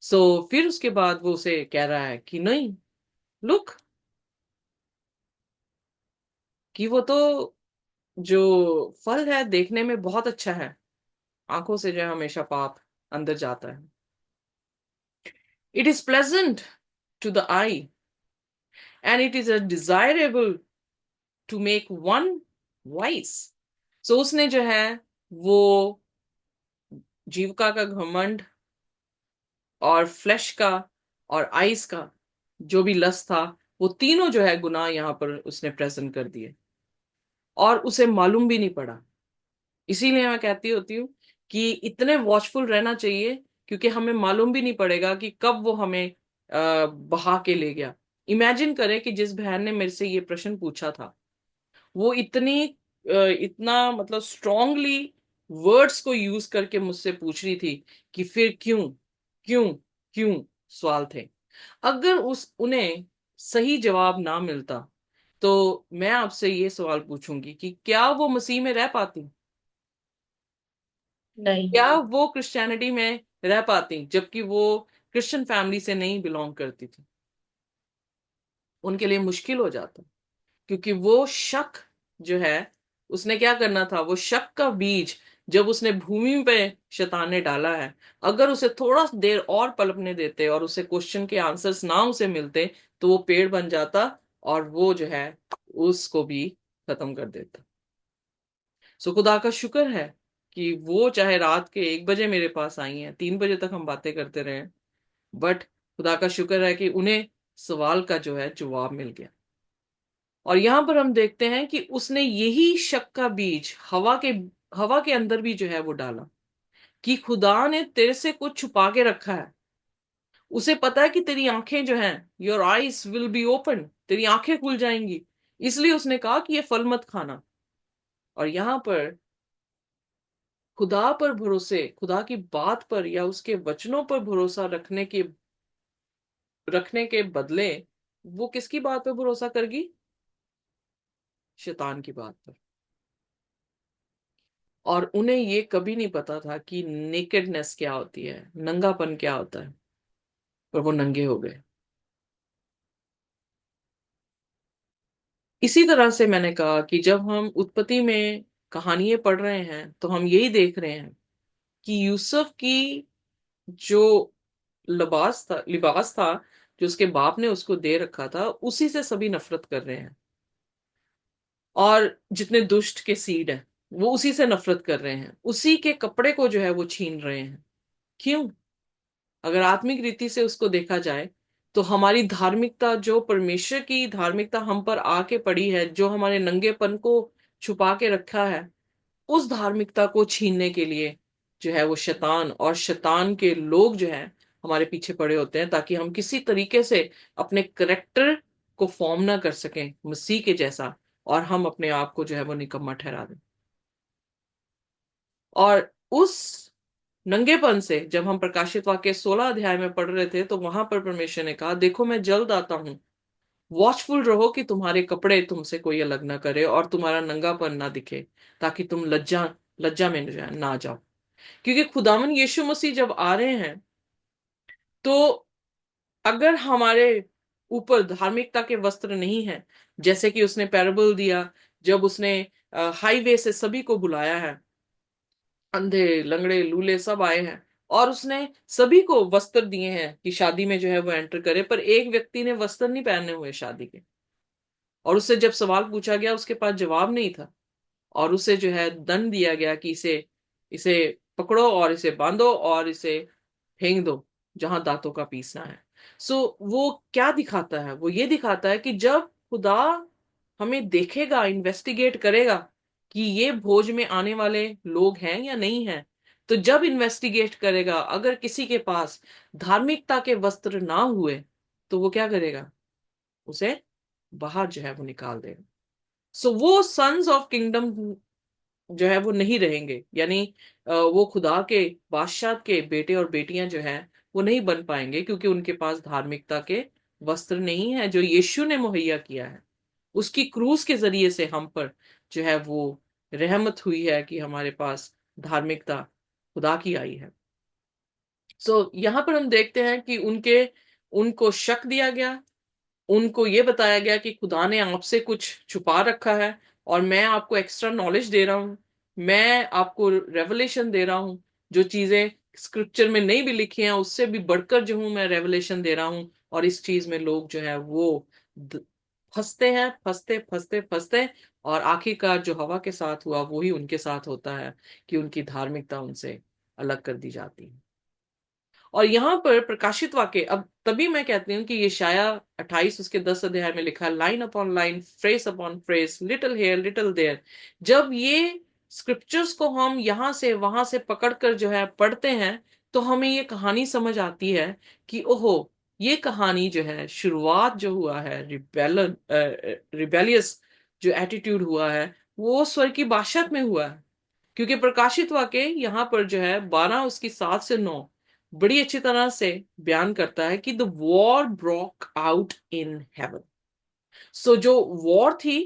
So फिर उसके बाद वो उसे कह रहा है कि नहीं, लुक, कि वो तो जो फल है देखने में बहुत अच्छा है, आंखों से जो है हमेशा पाप अंदर जाता है। It is pleasant to the eye and it is a desirable to make one wise. So उसने जो है वो जीविका का घमंड और फ्लैश का और आइस का जो भी लस्ट था, वो तीनों जो है गुनाह यहां पर उसने प्रेजेंट कर दिए, और उसे मालूम भी नहीं पड़ा। इसीलिए मैं कहती होती हूँ कि इतने वॉचफुल रहना चाहिए, क्योंकि हमें मालूम भी नहीं पड़ेगा कि कब वो हमें बहा के ले गया। इमेजिन करें कि जिस बहन ने मेरे से ये प्रश्न पूछा था, वो इतना मतलब स्ट्रांगली वर्ड्स को यूज करके मुझसे पूछ रही थी कि फिर क्यों क्यों क्यों सवाल थे। अगर उस उन्हें सही जवाब ना मिलता तो मैं आपसे ये सवाल पूछूंगी कि क्या वो मसीह में रह पाती, नहीं। क्या वो क्रिश्चियनिटी में रह पाती, जबकि वो क्रिश्चियन फैमिली से नहीं बिलोंग करती थी। उनके लिए मुश्किल हो जाता, क्योंकि वो शक जो है, उसने क्या करना था, वो शक का बीज जब उसने भूमि पे शैतान ने डाला है, अगर उसे थोड़ा देर और पलपने देते और उसे क्वेश्चन के आंसर्स ना उसे मिलते, तो वो पेड़ बन जाता और वो जो है उसको भी खत्म कर देता। सो खुदा का शुक्र है कि वो चाहे रात के 1 बजे मेरे पास आई हैं, 3 बजे तक हम बातें करते रहे, बट खुदा का शुक्र है कि उन्हें सवाल का जो है जवाब मिल गया। और यहां पर हम देखते हैं कि उसने यही शक का बीज हवा के अंदर भी जो है वो डाला, कि खुदा ने तेरे से कुछ छुपा के रखा है। उसे पता है कि तेरी आंखें जो हैं, your eyes will be open, तेरी आंखें खुल जाएंगी, इसलिए उसने कहा कि ये फल मत खाना। और यहां पर खुदा पर भरोसे, खुदा की बात पर या उसके वचनों पर भरोसा रखने के बदले वो किसकी बात पर भरोसा करगी? शैतान की बात पर। और उन्हें ये कभी नहीं पता था कि नेकेडनेस क्या होती है, नंगापन क्या होता है, पर वो नंगे हो गए। इसी तरह से मैंने कहा कि जब हम उत्पत्ति में कहानियां पढ़ रहे हैं तो हम यही देख रहे हैं कि यूसुफ की जो लिबास था जो उसके बाप ने उसको दे रखा था, उसी से सभी नफरत कर रहे हैं। और जितने दुष्ट के सीड हैं वो उसी से नफरत कर रहे हैं, उसी के कपड़े को जो है वो छीन रहे हैं। क्यों? अगर आत्मिक रीति से उसको देखा जाए तो हमारी धार्मिकता, जो परमेश्वर की धार्मिकता हम पर आके पड़ी है, जो हमारे नंगेपन को छुपा के रखा है, उस धार्मिकता को छीनने के लिए जो है वो शैतान और शैतान के लोग जो है हमारे पीछे पड़े होते हैं, ताकि हम किसी तरीके से अपने करेक्टर को फॉर्म ना कर सकें मसीह के जैसा, और हम अपने आप को जो है वो निकम्मा ठहरा दें। और उस नंगेपन से जब हम प्रकाशित वाक्य 16 अध्याय में पढ़ रहे थे तो वहां पर परमेश्वर ने कहा, देखो मैं जल्द आता हूं, वॉचफुल रहो कि तुम्हारे कपड़े तुमसे कोई अलग ना करे और तुम्हारा नंगापन ना दिखे, ताकि तुम लज्जा लज्जा में ना जाओ। क्योंकि खुदावन यीशु मसीह जब आ रहे हैं तो अगर हमारे ऊपर धार्मिकता के वस्त्र नहीं है, जैसे कि उसने पैराबल दिया जब उसने हाईवे से सभी को बुलाया है, अंधे लंगड़े लूले सब आए हैं, और उसने सभी को वस्त्र दिए हैं कि शादी में जो है वो एंटर करे, पर एक व्यक्ति ने वस्त्र नहीं पहने हुए शादी के। और उससे जब सवाल पूछा गया उसके पास जवाब नहीं था, और उसे जो है दंड दिया गया कि इसे इसे पकड़ो और इसे बांधो और इसे फेंक दो जहां दांतों का पीसना है। वो क्या दिखाता है? वो ये दिखाता है कि जब खुदा हमें देखेगा, इन्वेस्टिगेट करेगा कि ये भोज में आने वाले लोग हैं या नहीं हैं, तो जब इन्वेस्टिगेट करेगा अगर किसी के पास धार्मिकता के वस्त्र ना हुए तो वो क्या करेगा? उसे बाहर जो है वो निकाल देगा। वो सन्स ऑफ किंगडम जो है वो नहीं रहेंगे, यानी वो खुदा के बादशाह के बेटे और बेटियां जो है वो नहीं बन पाएंगे, क्योंकि उनके पास धार्मिकता के वस्त्र नहीं है जो यीशु ने मुहैया किया है। उसकी क्रूस के जरिए से हम पर जो है वो रहमत हुई है कि हमारे पास धार्मिकता खुदा की आई है। यहां पर हम देखते हैं कि उनको शक दिया गया, उनको ये बताया गया कि खुदा ने आपसे कुछ छुपा रखा है और मैं आपको एक्स्ट्रा नॉलेज दे रहा हूं, मैं आपको रेवलेशन दे रहा हूं, जो चीजें स्क्रिप्चर में नहीं भी लिखी हैं उससे भी बढ़कर जो हूं मैं रेवलेशन दे रहा हूं। और इस चीज में लोग जो है वो द- फंसते हैं, फंसते फंसते फंसते, और आखिरकार जो हवा के साथ हुआ वो ही उनके साथ होता है कि उनकी धार्मिकता उनसे अलग कर दी जाती है। और यहाँ पर प्रकाशित वाक्य, अब तभी मैं कहती हूँ कि ये शाया 28 उसके 10 अध्याय में लिखा, line upon line, phrase upon phrase, little here little there. जब ये स्क्रिप्चर्स को हम यहाँ से वहां से पकड़कर जो है पढ़ते हैं तो हमें ये कहानी समझ आती है कि ओहो, ये कहानी जो है, शुरुआत जो हुआ है रिबेलियस जो एटीट्यूड हुआ है वो स्वर्ग की बादशाहत में हुआ है। क्योंकि प्रकाशित वाक्य यहाँ पर जो है 12 उसकी 7 से 9 बड़ी अच्छी तरह से बयान करता है कि the war broke out in heaven. जो वॉर थी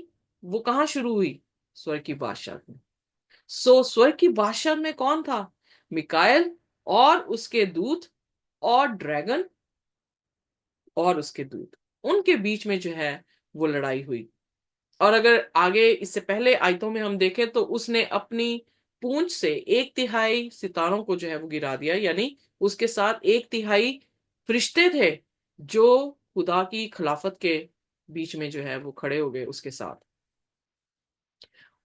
वो कहां शुरू हुई? स्वर्ग की बादशाह में। स्वर्ग की बादशाह में कौन था? मिकाएल और उसके दूत, और ड्रैगन और उसके दूत, उनके बीच में जो है वो लड़ाई हुई। और अगर आगे इससे पहले आयतों में हम देखें तो उसने अपनी पूंछ से 1/3 सितारों को जो है वो गिरा दिया, यानी उसके साथ 1/3 फरिश्ते थे जो खुदा की खिलाफत के बीच में जो है वो खड़े हो गए उसके साथ।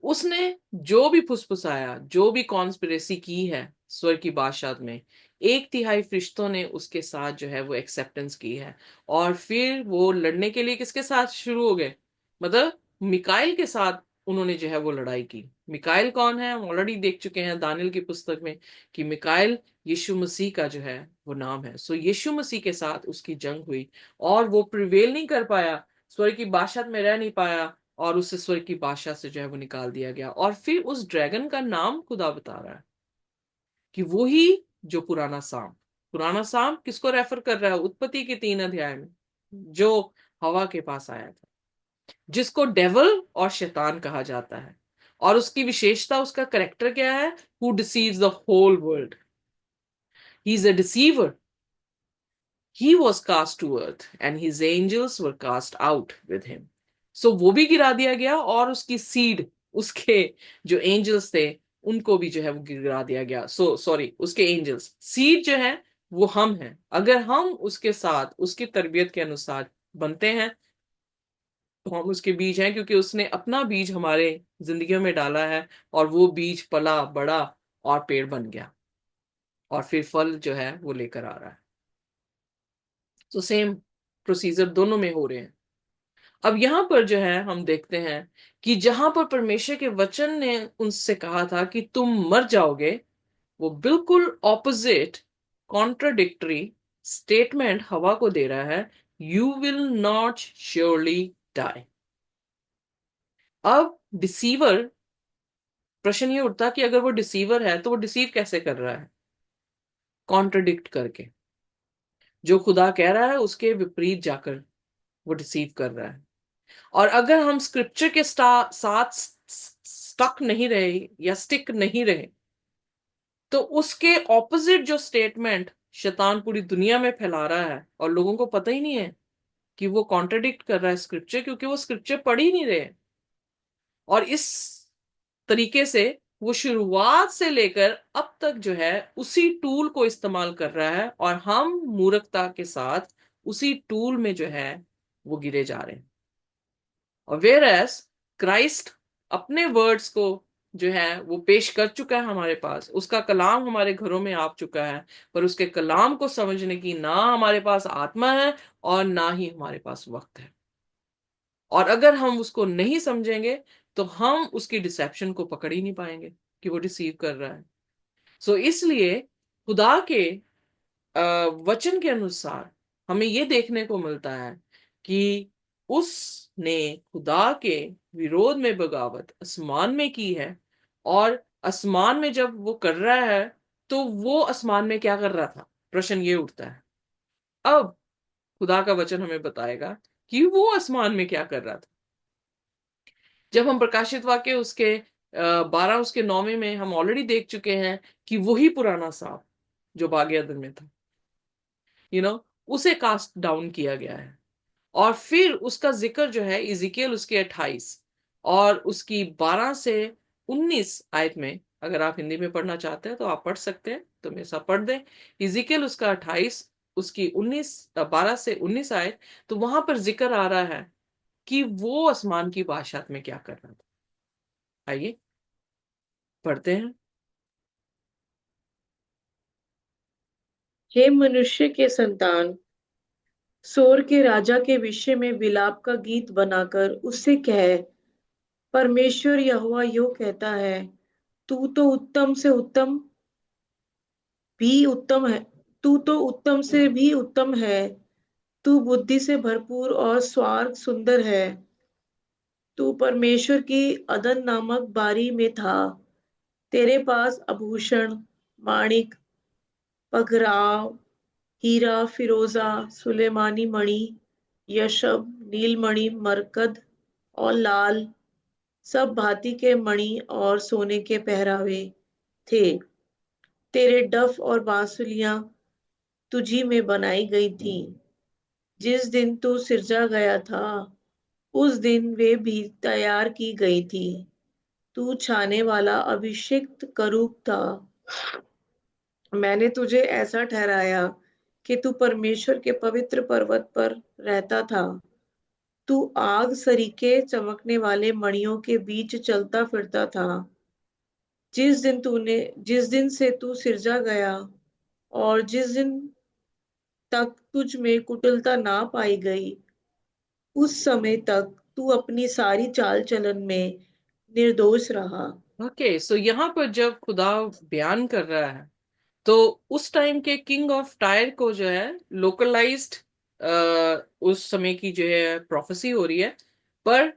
उसने जो भी फुसफुसाया, जो भी कॉन्स्पिरेसी की है स्वर्ग की बादशाह में, 1/3 फरिश्तों ने उसके साथ जो है वो एक्सेप्टेंस की है। और फिर वो लड़ने के लिए किसके साथ शुरू हो गए? मतलब मिकाइल के साथ उन्होंने जो है वो लड़ाई की। मिकाइल कौन है? हम ऑलरेडी देख चुके हैं दानियल की पुस्तक में कि मिकाइल यीशु मसीह का जो है वो नाम है। यीशु मसीह के साथ उसकी जंग हुई और वो प्रिवेल नहीं कर पाया, स्वर्ग की बादशाह में रह नहीं पाया, और उस स्वर्ग की बादशाह से जो है वो निकाल दिया गया। और फिर उस ड्रैगन का नाम खुदा बता रहा है, कि वो ही जो पुराना साम किसको रेफर कर रहा है? उत्पत्ति के 3 अध्याय में जो हवा के पास आया था, जिसको डेवल और शैतान कहा जाता है। और उसकी विशेषता, उसका करेक्टर क्या है? Who deceives the whole world, he is a deceiver. He was cast to earth and his angels were cast out with him. So वो भी गिरा दिया गया, और उसकी सीड, उसके जो एंजल्स थे उनको भी जो है वो गिरा दिया गया। सॉरी, उसके एंजल्स, सीड जो है वो हम हैं। अगर हम उसके साथ उसकी तरबियत के अनुसार बनते हैं तो हम उसके बीज हैं, क्योंकि उसने अपना बीज हमारे जिंदगियों में डाला है, और वो बीज पला बड़ा और पेड़ बन गया, और फिर फल जो है वो लेकर आ रहा है। तो सेम प्रोसीजर दोनों में हो रहे हैं। अब यहां पर जो है हम देखते हैं कि जहां पर परमेश्वर के वचन ने उनसे कहा था कि तुम मर जाओगे, वो बिल्कुल ऑपोजिट, कॉन्ट्राडिक्टरी स्टेटमेंट हवा को दे रहा है, you will not surely die. अब डिसीवर, प्रश्न ये उठता कि अगर वो डिसीवर है तो वो डिसीव कैसे कर रहा है? कॉन्ट्रडिक्ट करके। जो खुदा कह रहा है उसके विपरीत जाकर वो डिसीव कर रहा है। और अगर हम स्क्रिप्चर के साथ स्टक नहीं रहे या स्टिक नहीं रहे, तो उसके ऑपोजिट जो स्टेटमेंट शैतान पूरी दुनिया में फैला रहा है, और लोगों को पता ही नहीं है कि वो कॉन्ट्रडिक्ट कर रहा है स्क्रिप्चर, क्योंकि वो स्क्रिप्चर पढ़ ही नहीं रहे। और इस तरीके से वो शुरुआत से लेकर अब तक जो है उसी टूल को इस्तेमाल कर रहा है, और हम मूर्खता के साथ उसी टूल में जो है वो गिरे जा रहे हैं। और वेयर एज क्राइस्ट अपने वर्ड्स को जो है वो पेश कर चुका है हमारे पास, उसका कलाम हमारे घरों में आ चुका है, पर उसके कलाम को समझने की ना हमारे पास आत्मा है और ना ही हमारे पास वक्त है। और अगर हम उसको नहीं समझेंगे तो हम उसकी डिसेप्शन को पकड़ ही नहीं पाएंगे कि वो डिसीव कर रहा है। सो इसलिए खुदा के वचन के अनुसार हमें ये देखने को मिलता है कि उसने खुदा के विरोध में बगावत आसमान में की है। और आसमान में जब वो कर रहा है तो वो आसमान में क्या कर रहा था? प्रश्न ये उठता है। अब खुदा का वचन हमें बताएगा कि वो आसमान में क्या कर रहा था। जब हम प्रकाशित वाक्य उसके 12 उसके 9वें में हम ऑलरेडी देख चुके हैं कि वही पुराना सांप जो बाग अदन में था, उसे कास्ट डाउन किया गया है। और फिर उसका जिक्र जो है इजिकियल उसके 28 और उसकी 12 से 19 आयत में, अगर आप हिंदी में पढ़ना चाहते हैं तो आप पढ़ सकते हैं, तो मेरे साथ पढ़ दें। इजिकियल उसका 28 उसकी 12 से 19 आयत, तो वहां पर जिक्र आ रहा है कि वो आसमान की बादशाहत में क्या कर रहा था। आइए पढ़ते हैं। हे मनुष्य के संतान, सोर के राजा के विषय में विलाप का गीत बनाकर उससे कह, परमेश्वर यहोवा यो कहता है, तू तो उत्तम से उत्तम भी उत्तम है, तू तो उत्तम से भी उत्तम है, तू बुद्धि से भरपूर और स्वर्ग सुंदर है। तू परमेश्वर की अदन नामक बारी में था। तेरे पास आभूषण, माणिक, पगराव, हीरा, फिरोजा, सुलेमानी मणि, यशब, नीलमणि, मरकद और लाल, सब भांति के मणि और सोने के पहरावे थे। तेरे डफ और बांसुलियां तुझी में बनाई गई थी। जिस दिन तू सिरजा गया था उस दिन वे भी तैयार की गई थी। तू छाने वाला अभिषिक्त करूब था। मैंने तुझे ऐसा ठहराया कि तू परमेश्वर के पवित्र पर्वत पर रहता था। तू आग सरीखे चमकने वाले मणियों के बीच चलता फिरता था। जिस दिन से तू सिरजा गया और जिस दिन तक तुझ में कुटिलता ना पाई गई, उस समय तक तू अपनी सारी चाल चलन में निर्दोष रहा। ओके, सो यहाँ पर जब खुदा बयान कर रहा है तो उस टाइम के किंग ऑफ टायर को जो है लोकलाइज्ड उस समय की जो है प्रोफेसी हो रही है। पर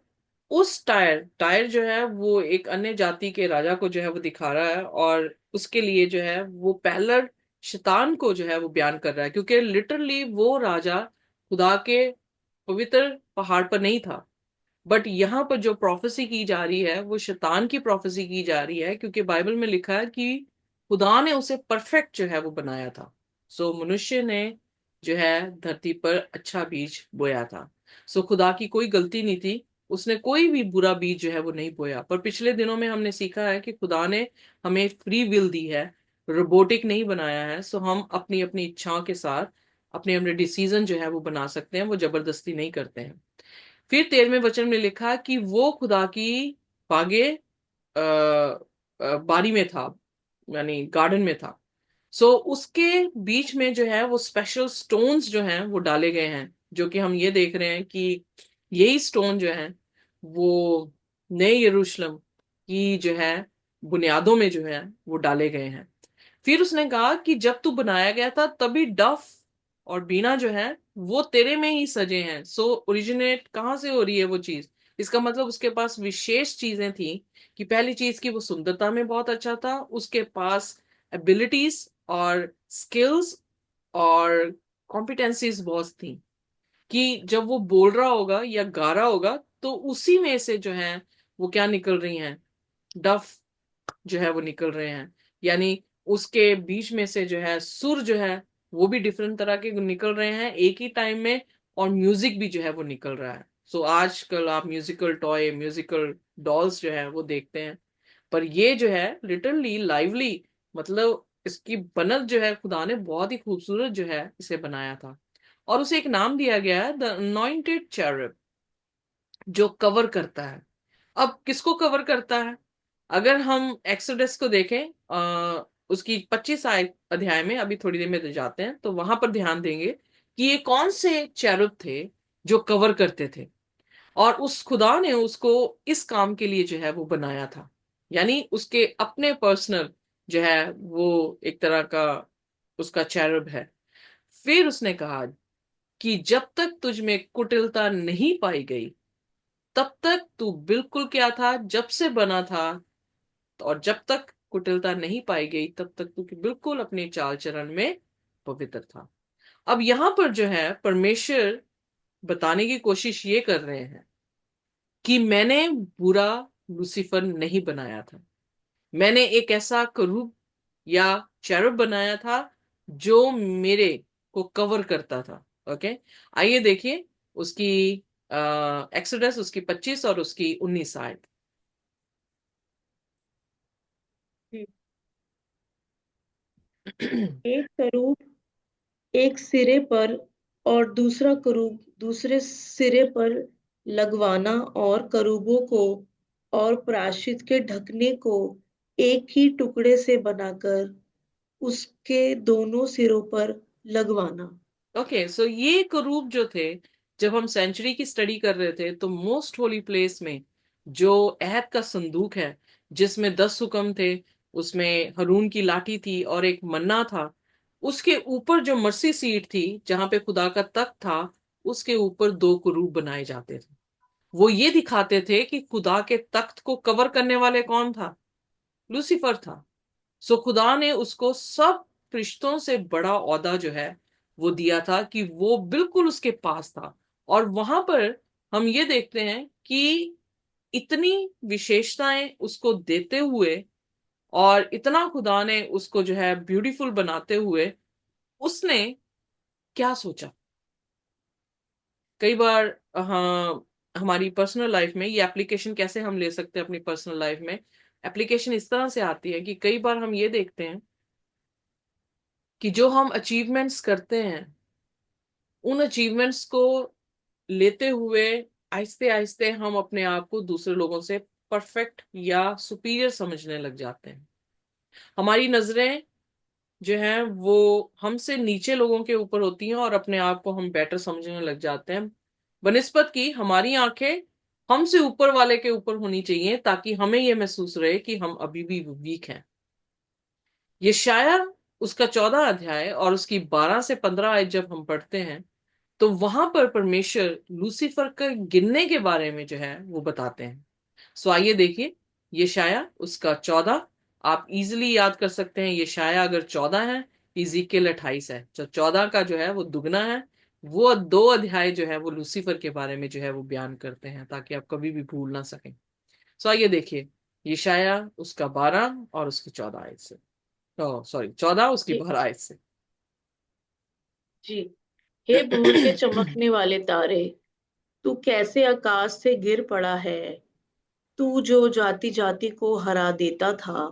उस टायर टायर जो है वो एक अन्य जाति के राजा को जो है वो दिखा रहा है, और उसके लिए जो है वो पहलर शैतान को जो है वो बयान कर रहा है, क्योंकि लिटरली वो राजा खुदा के पवित्र पहाड़ पर नहीं था। बट यहाँ पर जो प्रोफेसी की जा रही है वो शैतान की प्रोफेसी की जा रही है, क्योंकि बाइबल में लिखा है कि खुदा ने उसे परफेक्ट जो है वो बनाया था। सो मनुष्य ने जो है धरती पर अच्छा बीज बोया था। सो खुदा की कोई गलती नहीं थी, उसने कोई भी बुरा बीज जो है वो नहीं बोया। पर पिछले दिनों में हमने सीखा है कि खुदा ने हमें फ्री विल दी है, रोबोटिक नहीं बनाया है। सो हम अपनी अपनी इच्छाओं के साथ अपने अपने डिसीजन जो है वो बना सकते हैं, वो जबरदस्ती नहीं करते हैं। फिर 13वें वचन में लिखा कि वो खुदा की बागे बारी में था, यानी गार्डन में था। सो उसके बीच में जो है वो स्पेशल स्टोन्स जो हैं वो डाले गए हैं, जो कि हम ये देख रहे हैं कि यही स्टोन जो है वो नए यरूशलेम की जो है बुनियादों में जो है वो डाले गए हैं। फिर उसने कहा कि जब तू बनाया गया था तभी डफ और बीना जो है वो तेरे में ही सजे हैं। सो ओरिजिनेट कहाँ से हो रही है वो चीज? इसका मतलब उसके पास विशेष चीजें थी, कि पहली चीज की वो सुंदरता में बहुत अच्छा था, उसके पास एबिलिटीज और स्किल्स और कॉम्पिटेंसीज बहुत थी, कि जब वो बोल रहा होगा या गा रहा होगा तो उसी में से जो है वो क्या निकल रही हैं, डफ जो है वो निकल रहे हैं। यानी उसके बीच में से जो है सुर जो है वो भी डिफरेंट तरह के निकल रहे हैं एक ही टाइम में, और म्यूजिक भी जो है वो निकल रहा है। सो आजकल आप म्यूजिकल टॉय, म्यूजिकल डॉल्स जो है वो देखते हैं, पर ये जो है लिटरली लाइवली, मतलब इसकी बनत जो है खुदा ने बहुत ही खूबसूरत जो है इसे बनाया था। और उसे एक नाम दिया गया है द अनॉइंटेड चेरब, जो कवर करता है। अब किसको कवर करता है? अगर हम एक्सोडस को देखें, उसकी 25 अध्याय में अभी थोड़ी देर में तो जाते हैं, तो वहां पर ध्यान देंगे कि ये कौन से चैरुब थे जो कवर करते थे, और उस खुदा ने उसको इस काम के लिए जो है वो बनाया था। यानी उसके अपने पर्सनल जो है वो एक तरह का उसका चैरुब है। फिर उसने कहा कि जब तक तुझ में कुटिलता नहीं पाई गई तब तक तू बिल्कुल क्या था जब से बना था, और जब तक कुटिलता नहीं पाई गई तब तक तू बिल्कुल अपने चाल चरण में पवित्र था। अब यहां पर जो है परमेश्वर बताने की कोशिश ये कर रहे हैं कि मैंने बुरा लूसीफर नहीं बनाया था, मैंने एक ऐसा करूब या चैरुब बनाया था जो मेरे को कवर करता था। ओके, आइए देखिए उसकी एक्सोडस उसकी 25 और उसकी 19 आयत। जी। एक करूब एक सिरे पर और दूसरा करूब दूसरे सिरे पर लगवाना, और करूबों को और प्रायश्चित के ढकने को एक ही टुकड़े से बनाकर उसके दोनों सिरों पर लगवाना। ओके, सो ये करूब जो थे, जब हम सेंचुरी की स्टडी कर रहे थे तो मोस्ट होली प्लेस में जो अहद का संदूक है, जिसमें 10 हुक्म थे, उसमें हरून की लाठी थी और एक मन्ना था, उसके ऊपर जो मर्सी सीट थी जहां पे खुदा का तख्त था, उसके ऊपर 2 करूब बनाए जाते थे। वो ये दिखाते थे कि खुदा के तख्त को कवर करने वाले कौन था? लूसीफर था। सो खुदा ने उसको सब फरिश्तों से बड़ा औदा जो है वो दिया था, कि वो बिल्कुल उसके पास था। और वहां पर हम ये देखते हैं कि इतनी विशेषताएं उसको देते हुए और इतना खुदा ने उसको जो है ब्यूटीफुल बनाते हुए उसने क्या सोचा। कई बार हाँ, हमारी पर्सनल लाइफ में ये एप्लीकेशन कैसे हम ले सकते हैं अपनी पर्सनल लाइफ में? एप्लीकेशन इस तरह से आती है कि कई बार हम ये देखते हैं कि जो हम अचीवमेंट्स करते हैं, उन अचीवमेंट्स को लेते हुए आहिस्ते आहिस्ते हम अपने आप को दूसरे लोगों से परफेक्ट या सुपीरियर समझने लग जाते हैं। हमारी नजरें जो हैं वो हमसे नीचे लोगों के ऊपर होती हैं और अपने आप को हम बेटर समझने लग जाते हैं, बनिस्बत की हमारी आंखें हमसे ऊपर वाले के ऊपर होनी चाहिए, ताकि हमें यह महसूस रहे कि हम अभी भी वीक हैं। ये शायद उसका 14 अध्याय और उसकी 12 से 15 आयत जब हम पढ़ते हैं, तो वहां पर परमेश्वर लूसीफर के गिरने के बारे में जो है वो बताते हैं। सो आइए देखिए, यशाया उसका 14, आप इजिली याद कर सकते हैं। यशाया अगर 14 है, इजिकेल 28 है, तो 14 का जो है वो दुगना है। वो 2 अध्याय जो है वो लूसीफर के बारे में जो है वो बयान करते हैं, ताकि आप कभी भी भूल ना सकें। सो आइए देखिए, यशाया उसका 12 और उसकी 14 आयत से, सॉरी 14 उसकी जी 12 आयत से। जी। हे भोर के चमकने वाले तारे, तू कैसे आकाश से गिर पड़ा है। तू जो जाति जाति को हरा देता था,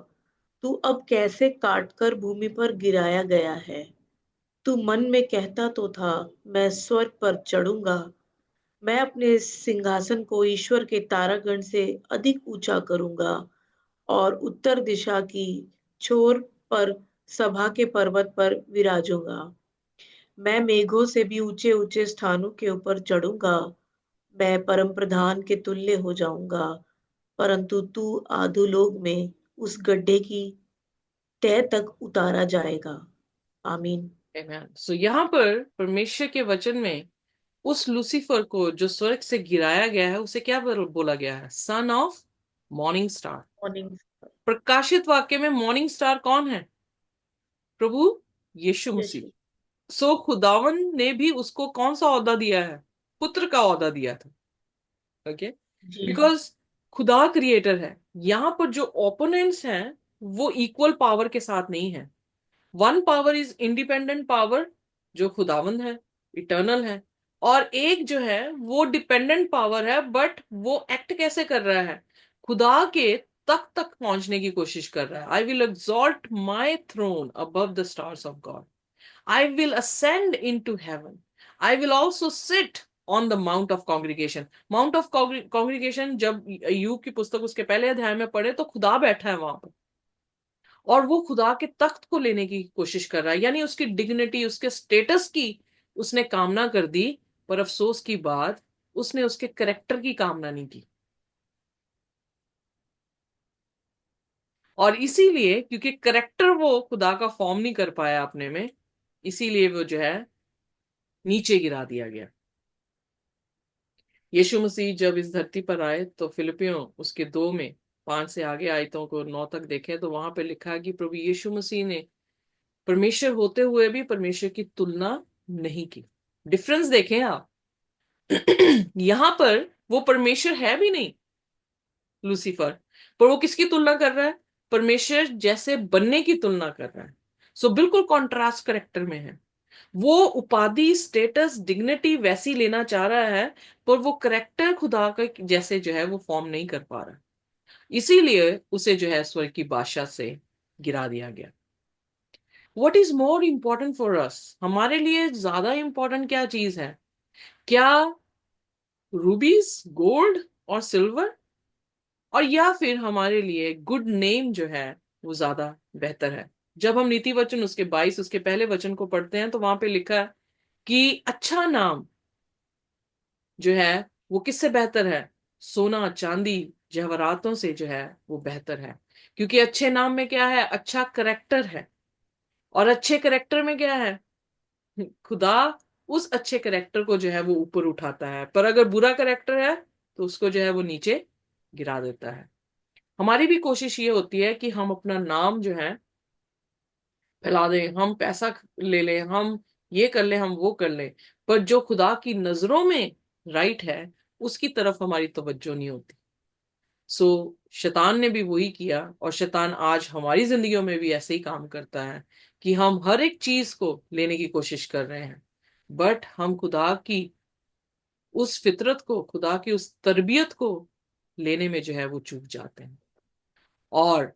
तू अब कैसे काट कर भूमि पर गिराया गया है। तू मन में कहता तो था, मैं स्वर्ग पर चढ़ूंगा, मैं अपने सिंहासन को ईश्वर के तारागण से अधिक ऊंचा करूंगा और उत्तर दिशा की छोर पर सभा के पर्वत पर विराजूंगा। मैं मेघों से भी ऊंचे ऊंचे स्थानों के ऊपर चढ़ूंगा, मैं परम प्रधान के तुल्य हो जाऊंगा, परंतु तू आधुलोक में उस गड्ढे की तह तक उतारा जाएगा। आमीन। Amen. सो यहाँ पर परमेश्वर के वचन में उस लूसीफर को जो स्वर्ग से गिराया गया है उसे क्या बोला गया है? Son of morning star. Morning. प्रकाशित वाक्य में मॉर्निंग स्टार कौन है? प्रभु यीशु मसीह। यीशु। सो खुदावन ने भी उसको कौन सा ओहदा दिया है? पुत्र का ओहदा दिया था। ओके, जी बिकॉज खुदा क्रिएटर है। यहाँ पर जो ओपोनेंट्स हैं वो इक्वल पावर के साथ नहीं है। One power is independent power, जो खुदावंद है, इटर्नल है। और एक जो है वो डिपेंडेंट पावर है, बट वो एक्ट कैसे कर रहा है? खुदा के तक पहुंचने की कोशिश कर रहा है। I will exalt my throne above the stars of God, I will ascend into heaven, I will also sit on the mount of congregation. Mount of congregation जब यूब की पुस्तक उसके पहले अध्याय में पढ़े तो खुदा बैठा है वहां पर, और वो खुदा के तख्त को लेने की कोशिश कर रहा है, यानी उसकी डिग्निटी, उसके स्टेटस की उसने कामना कर दी। पर अफसोस की बात, उसने उसके करेक्टर की कामना नहीं की। और इसीलिए, क्योंकि करेक्टर वो खुदा का फॉर्म नहीं कर पाया अपने में, इसीलिए वो जो है नीचे गिरा दिया गया। यीशु मसीह जब इस धरती पर आए तो फिलिपियों उसके 2 में 5 से आगे आयतों को 9 तक देखें तो वहां पे लिखा है कि प्रभु यीशु मसीह ने परमेश्वर होते हुए भी परमेश्वर की तुलना नहीं की। डिफरेंस देखें आप। यहां पर वो परमेश्वर है भी नहीं, लूसीफर, पर वो किसकी तुलना कर रहा है? परमेश्वर जैसे बनने की तुलना कर रहा है। सो बिल्कुल कॉन्ट्रास्ट करेक्टर में है। वो उपाधि, स्टेटस, डिग्निटी वैसी लेना चाह रहा है, पर वो करेक्टर खुदा का जैसे जो है वो फॉर्म नहीं कर पा रहा। इसीलिए उसे जो है स्वर्ग की बादशाह से गिरा दिया गया। What is more important for us? हमारे लिए ज्यादा इंपॉर्टेंट क्या चीज है? क्या रूबीज, गोल्ड और सिल्वर, और या फिर हमारे लिए गुड नेम जो है वो ज्यादा बेहतर है? जब हम नीति वचन उसके 22 उसके पहले वचन को पढ़ते हैं तो वहां पे लिखा है कि अच्छा नाम जो है वो किससे बेहतर है? सोना चांदी जवाहरातों से जो है वो बेहतर है। क्योंकि अच्छे नाम में क्या है? अच्छा करेक्टर है। और अच्छे करेक्टर में क्या है? खुदा उस अच्छे करेक्टर को जो है वो ऊपर उठाता है, पर अगर बुरा करेक्टर है तो उसको जो है वो नीचे गिरा देता है। हमारी भी कोशिश ये होती है कि हम अपना नाम जो है फैला दें, हम पैसा ले लें, हम ये कर लें, हम वो कर लें, पर जो खुदा की नजरों में राइट है उसकी तरफ हमारी तवज्जो नहीं होती। सो शैतान ने भी वही किया, और शैतान आज हमारी जिंदगियों में भी ऐसे ही काम करता है कि हम हर एक चीज को लेने की कोशिश कर रहे हैं, बट हम खुदा की उस फितरत को, खुदा की उस तरबियत को लेने में जो है वो चूक जाते हैं। और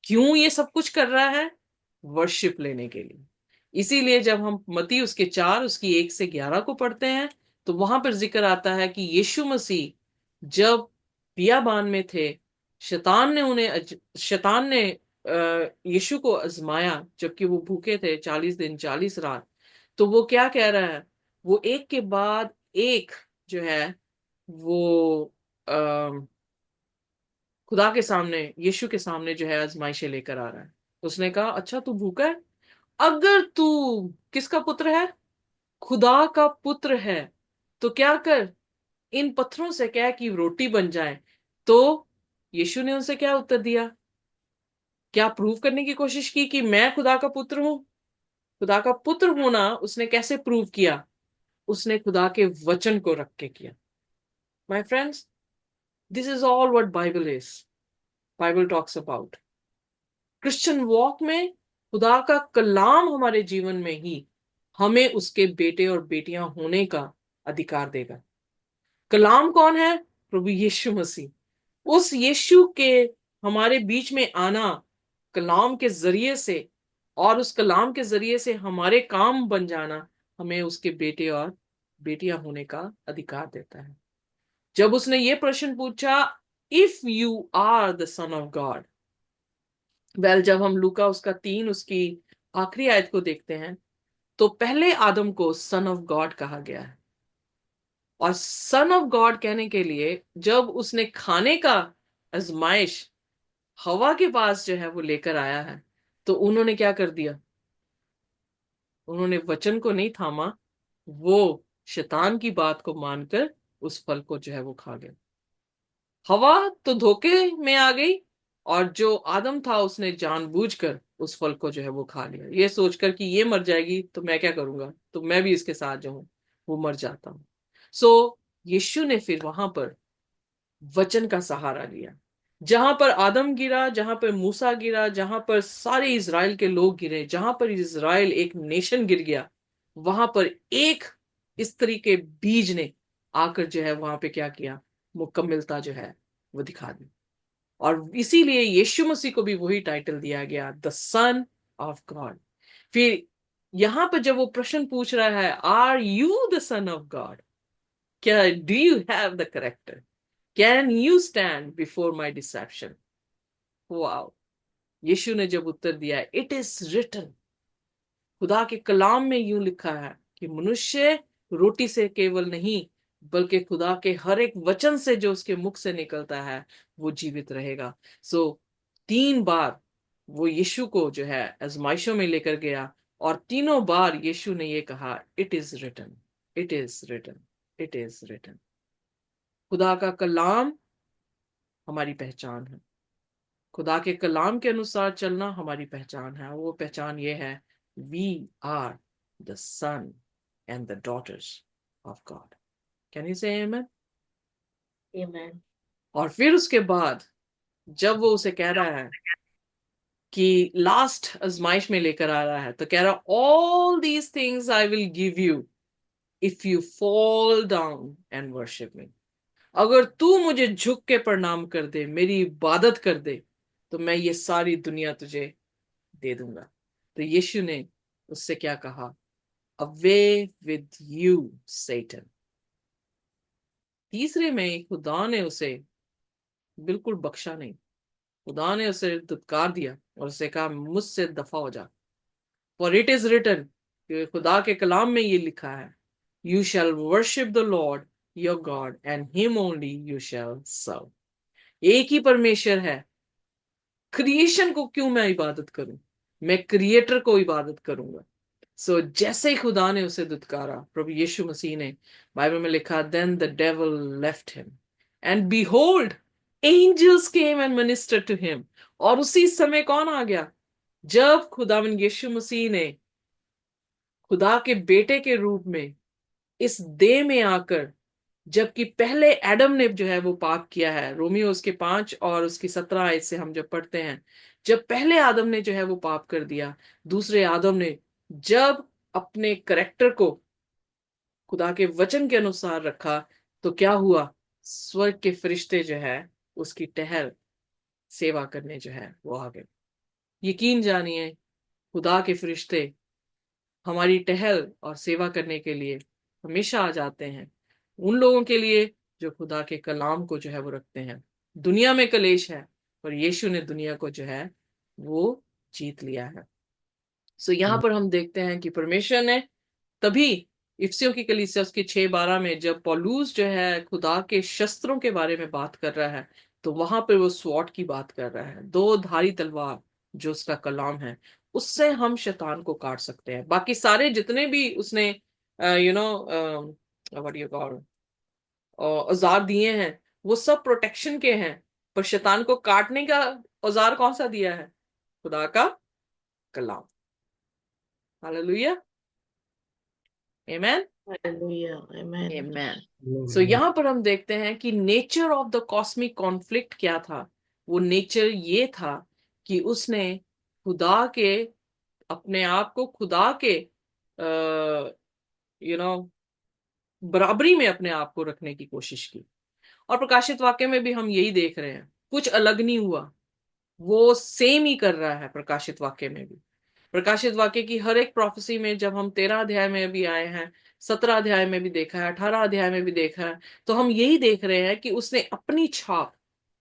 क्यों ये सब कुछ कर रहा है? वर्शिप लेने के लिए। इसीलिए जब हम मती उसके 4 उसकी 1 से 11 को पढ़ते हैं तो वहां पर जिक्र आता है कि यीशु मसीह जब बियाबान में थे, शैतान ने यीशु को आजमाया जबकि वो भूखे थे 40 दिन 40 रात। तो वो क्या कह रहा है? वो एक के बाद एक जो है वो खुदा के सामने, यीशु के सामने जो है आजमाइशें लेकर आ रहा है। उसने कहा, अच्छा तू भूखा है? अगर तू किसका पुत्र है? खुदा का पुत्र है तो क्या कर, इन पत्थरों से क्या कि रोटी बन जाए। तो यीशु ने उनसे क्या उत्तर दिया? क्या प्रूव करने की कोशिश की कि मैं खुदा का पुत्र हूं? खुदा का पुत्र होना उसने कैसे प्रूव किया? उसने खुदा के वचन को रख के किया। My friends, this is all what Bible is. Bible talks about Christian walk में खुदा का कलाम हमारे जीवन में ही हमें उसके बेटे और बेटियां होने का अधिकार देगा। कलाम कौन है? प्रभु यीशु मसीह। उस यीशु के हमारे बीच में आना कलाम के जरिए से, और उस कलाम के जरिए से हमारे काम बन जाना, हमें उसके बेटे और बेटियां होने का अधिकार देता है। जब उसने ये प्रश्न पूछा, if you are the son of God, well जब हम लूका उसका 3 उसकी आखिरी आयत को देखते हैं, तो पहले आदम को सन ऑफ गॉड कहा गया है। और सन ऑफ गॉड कहने के लिए जब उसने खाने का आजमाइश हवा के पास जो है वो लेकर आया है, तो उन्होंने क्या कर दिया? उन्होंने वचन को नहीं थामा, वो शैतान की बात को मानकर उस फल को जो है वो खा गए। हवा तो धोखे में आ गई, और जो आदम था उसने जानबूझकर उस फल को जो है वो खा लिया, ये सोचकर कि ये मर जाएगी तो मैं क्या करूंगा, तो मैं भी इसके साथ जो हूं वो मर जाता हूं। सो यीशु ने फिर वहां पर वचन का सहारा लिया। जहां पर आदम गिरा, जहां पर मूसा गिरा, जहां पर सारे इज़राइल के लोग गिरे, जहां पर इज़राइल एक नेशन गिर गया, वहां पर एक स्त्री के बीज ने आकर जो है वहां पे क्या किया? मुकम्मलता जो है वो दिखा दी। और इसीलिए यीशु मसीह को भी वही टाइटल दिया गया, द सन ऑफ गॉड। फिर यहां पर जब वो प्रश्न पूछ रहा है, are you the son of God, क्या do you have the character, can you stand before my deception? Wow! Yeshu ने जब उत्तर दिया, इट इज रिटन, खुदा के कलाम में यूं लिखा है कि मनुष्य रोटी से केवल नहीं, बल्कि खुदा के हर एक वचन से जो उसके मुख से निकलता है वो जीवित रहेगा। सो 3 बार वो यीशु को जो है आजमाइशों में लेकर गया, और तीनों बार यीशु ने ये कहा, it is written, it is written, it is written. खुदा का कलाम हमारी पहचान है। खुदा के कलाम के अनुसार चलना हमारी पहचान है। वो पहचान ये है, we are the son and the daughters of God. Can you say amen? Amen. और फिर उसके बाद जब वो उसे कह रहा है कि लास्ट आजमाइश में लेकर आ रहा है, तो कह रहा, all these things I will give you if you fall down and worship me. अगर तू मुझे झुक के प्रणाम कर दे, मेरी इबादत कर दे, तो मैं ये सारी दुनिया तुझे दे दूंगा। तो यीशु ने उससे क्या कहा? Away with you Satan. तीसरे में खुदा ने उसे बिल्कुल बख्शा नहीं। खुदा ने उसे धुतकार दिया और उसे कहा, मुझसे दफा हो जा, फॉर इट इज रिटन, खुदा के कलाम में ये लिखा है, you shall worship the Lord your God and him only you shall serve. एक ही परमेश्वर है, क्रिएशन को क्यों मैं इबादत करूं? मैं क्रिएटर को इबादत करूंगा। सो जैसे ही खुदा ने उसे दुत्कारा, प्रभु यीशु मसीह ने, बाइबल में लिखा, then the devil left him and behold angels came and ministered to him. और उसी समय कौन आ गया? जब खुदावन यीशु मसीह ने खुदा के बेटे के रूप में इस देह में आकर, जबकि पहले एडम ने जो है वो पाप किया है, रोमियो उसके 5 और उसकी 17 आयत से हम जब पढ़ते हैं, जब पहले आदम ने जो है वो पाप कर दिया, दूसरे आदम ने जब अपने करेक्टर को खुदा के वचन के अनुसार रखा, तो क्या हुआ? स्वर्ग के फरिश्ते जो है उसकी टहल सेवा करने जो है वो आ गए। यकीन जानिए, खुदा के फरिश्ते हमारी टहल और सेवा करने के लिए हमेशा आ जाते हैं, उन लोगों के लिए जो खुदा के कलाम को जो है वो रखते हैं। दुनिया में कलेश है, पर यीशु ने दुनिया को जो है वो जीत लिया है। सो यहाँ पर हम देखते हैं कि परमेश्वर ने तभी इफिसियों की कलीसिया उसकी 6:12 में जब पौलुस जो है खुदा के शस्त्रों के बारे में बात कर रहा है, तो वहां पर वो स्वॉर्ड की बात कर रहा है, 2 धारी तलवार जो उसका कलाम है, उससे हम शैतान को काट सकते हैं। बाकी सारे जितने भी उसने you know what you call औजार दिए हैं, वो सब प्रोटेक्शन के हैं। पर शैतान को काटने का औजार कौन सा दिया है? खुदा का कलाम। हालेलुया, आमेन, हालेलुया, आमेन। आमेन। सो Hallelujah. यहां पर हम देखते हैं कि nature of the cosmic conflict क्या था। वो नेचर ये था कि उसने खुदा के, अपने आप को खुदा के यू नो बराबरी में अपने आप को रखने की कोशिश की। और प्रकाशित वाक्य में भी हम यही देख रहे हैं, कुछ अलग नहीं हुआ, वो सेम ही कर रहा है प्रकाशित वाक्य में भी। प्रकाशित वाक्य की हर एक प्रोफेसी में, जब हम 13 अध्याय में भी आए हैं, 17 अध्याय में भी देखा है, 18 अध्याय में भी देखा है, तो हम यही देख रहे हैं कि उसने अपनी छाप,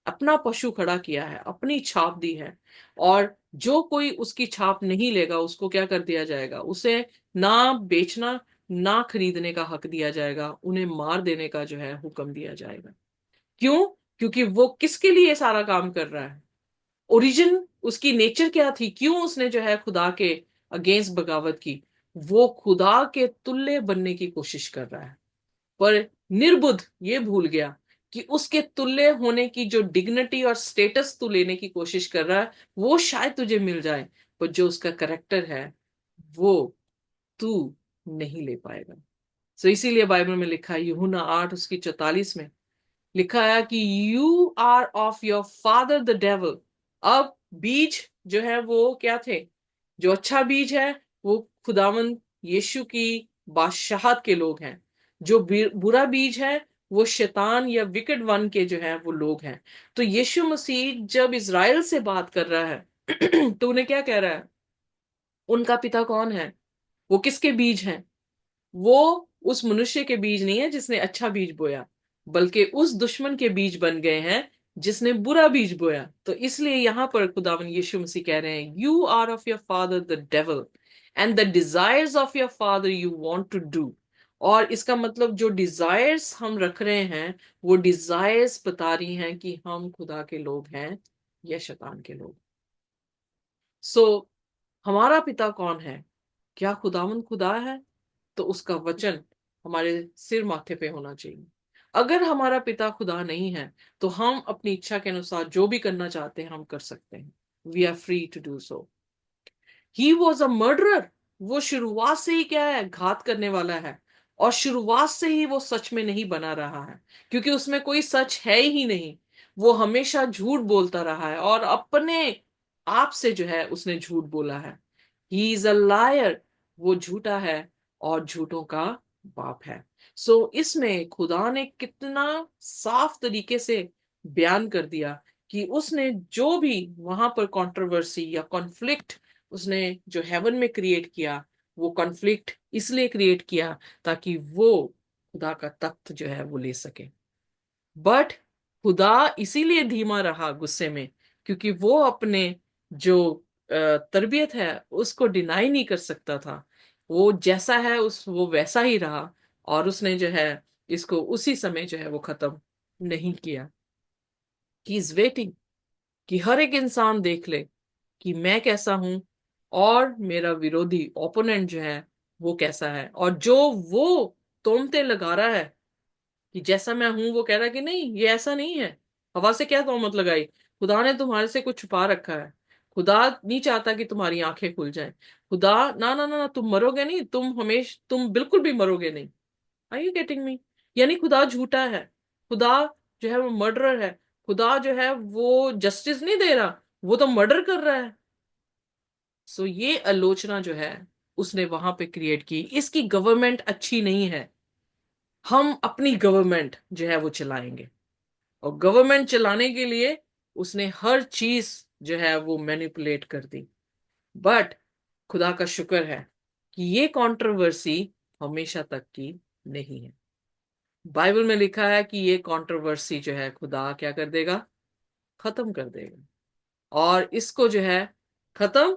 अपना पशु खड़ा किया है, अपनी छाप दी है। और जो कोई उसकी छाप नहीं लेगा उसको क्या कर दिया जाएगा? उसे ना बेचना ना खरीदने का हक दिया जाएगा, उन्हें मार देने का जो है हुक्म दिया जाएगा। क्यों? क्योंकि वो किसके लिए सारा काम कर रहा है? ओरिजिन उसकी नेचर क्या थी? क्यों उसने जो है खुदा के अगेंस्ट बगावत की? वो खुदा के तुल्य बनने की कोशिश कर रहा है, पर निर्बुद्ध ये भूल गया कि उसके तुल्य होने की जो डिग्निटी और स्टेटस तू लेने की कोशिश कर रहा है, वो शायद तुझे मिल जाए, पर जो उसका करेक्टर है वो तू नहीं ले पाएगा। सो इसीलिए बाइबल में लिखा है, यूहन्ना 8 उसकी 44 में लिखा है कि you are of your father the devil. अब बीज जो है वो क्या थे? जो अच्छा बीज है वो खुदावंद यीशु की बादशाहत के लोग हैं। जो बुरा बीज है वो शैतान या विकेट वन के जो है वो लोग हैं। तो यीशु मसीह जब इज़राइल से बात कर रहा है तो उन्हें क्या कह रहा है? उनका पिता कौन है? वो किसके बीज हैं? वो उस मनुष्य के बीज नहीं है जिसने अच्छा बीज बोया, बल्कि उस दुश्मन के बीज बन गए हैं जिसने बुरा बीज बोया। तो इसलिए यहां पर खुदावन यीशु मसीह कह रहे हैं, you are of your father the devil and the desires of your father you want to do. और इसका मतलब जो डिजायर्स हम रख रहे हैं, वो डिजायर्स बता रही हैं कि हम खुदा के लोग हैं या शैतान के लोग। सो हमारा पिता कौन है? क्या खुदावन खुदा है? तो उसका वचन हमारे सिर माथे पे होना चाहिए। अगर हमारा पिता खुदा नहीं है तो हम अपनी इच्छा के अनुसार जो भी करना चाहते हैं हम कर सकते हैं। We are free to do so. He was a murderer. वो शुरुआत से ही क्या है? घात करने वाला है। और शुरुआत से ही वो सच में नहीं बना रहा है, क्योंकि उसमें कोई सच है ही नहीं। वो हमेशा झूठ बोलता रहा है और अपने आप से जो है उसने झूठ बोला है। ही इज अ लायर। वो झूठा है और झूठों का बाप है। सो इसमें खुदा ने कितना साफ तरीके से बयान कर दिया कि उसने जो भी वहां पर कंट्रोवर्सी या कॉन्फ्लिक्ट उसने जो हेवन में क्रिएट किया, वो कॉन्फ्लिक्ट इसलिए क्रिएट किया ताकि वो खुदा का तख्त जो है वो ले सके। बट खुदा इसीलिए धीमा रहा गुस्से में, क्योंकि वो अपने जो तरबियत है उसको डिनाई नहीं कर सकता था। वो जैसा है उस वो वैसा ही रहा, और उसने जो है इसको उसी समय जो है वो खत्म नहीं किया। ही इज वेटिंग कि हर एक इंसान देख ले कि मैं कैसा हूं और मेरा विरोधी ओपोनेंट जो है वो कैसा है। और जो वो तोमते लगा रहा है कि जैसा मैं हूं, वो कह रहा है कि नहीं ये ऐसा नहीं है। हवा से क्या तोहमत लगाई? खुदा ने तुम्हारे से कुछ छुपा रखा है। खुदा नहीं चाहता कि तुम्हारी आंखें खुल जाएं। खुदा, ना ना ना ना, तुम मरोगे नहीं, तुम बिल्कुल भी मरोगे नहीं। Are you getting me? यानी खुदा झूठा है। खुदा जो है वो मर्डरर है। खुदा जो है वो जस्टिस नहीं दे रहा, वो तो मर्डर कर रहा है। सो ये आलोचना जो है उसने वहां पे क्रिएट की। इसकी गवर्नमेंट अच्छी नहीं है। हम अपनी गवर्नमेंट जो है वो चलाएंगे, और गवर्नमेंट चलाने के लिए उसने हर चीज जो है वो मैनिपुलेट कर दी। बट खुदा का शुक्र है कि ये कंट्रोवर्सी हमेशा तक की नहीं है। बाइबल में लिखा है कि ये कंट्रोवर्सी जो है खुदा क्या कर देगा? खत्म कर देगा। और इसको जो है खत्म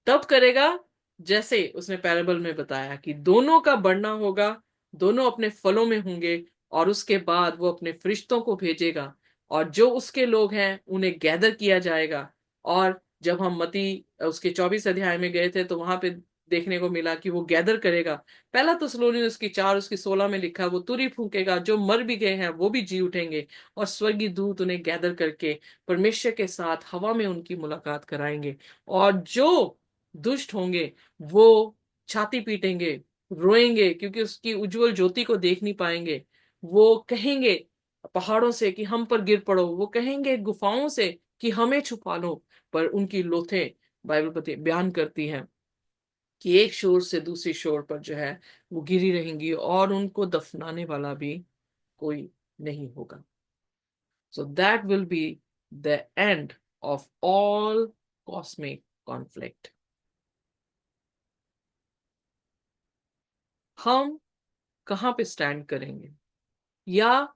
तब करेगा जैसे उसने पैराबल में बताया कि दोनों का बढ़ना होगा, दोनों अपने फलों में होंगे, और उसके बाद वो अपने फरिश्तों को भेजेगा, और जो उसके लोग हैं उन्हें गैदर किया जाएगा। और जब हम मती उसके 24 अध्याय में गए थे तो वहां पे देखने को मिला कि वो गैदर करेगा। पहला थिस्सलुनीय उसकी 4 उसकी 16 में लिखा, वो तुरही फूंकेगा, जो मर भी गए हैं वो भी जी उठेंगे, और स्वर्गीय दूत उन्हें गैदर करके परमेश्वर के साथ हवा में उनकी मुलाकात कराएंगे। और जो दुष्ट होंगे वो छाती पीटेंगे, रोएंगे, क्योंकि उसकी उज्जवल ज्योति को देख नहीं पाएंगे। वो कहेंगे पहाड़ों से कि हम पर गिर पड़ो, वो कहेंगे गुफाओं से कि हमें छुपा लो। पर उनकी लोथें, बाइबल बयान करती हैं कि एक शोर से दूसरी शोर पर जो है वो गिरी रहेंगी, और उनको दफनाने वाला भी कोई नहीं होगा। So that will be the end of all cosmic conflict. हम कहाँ पे स्टैंड करेंगे, या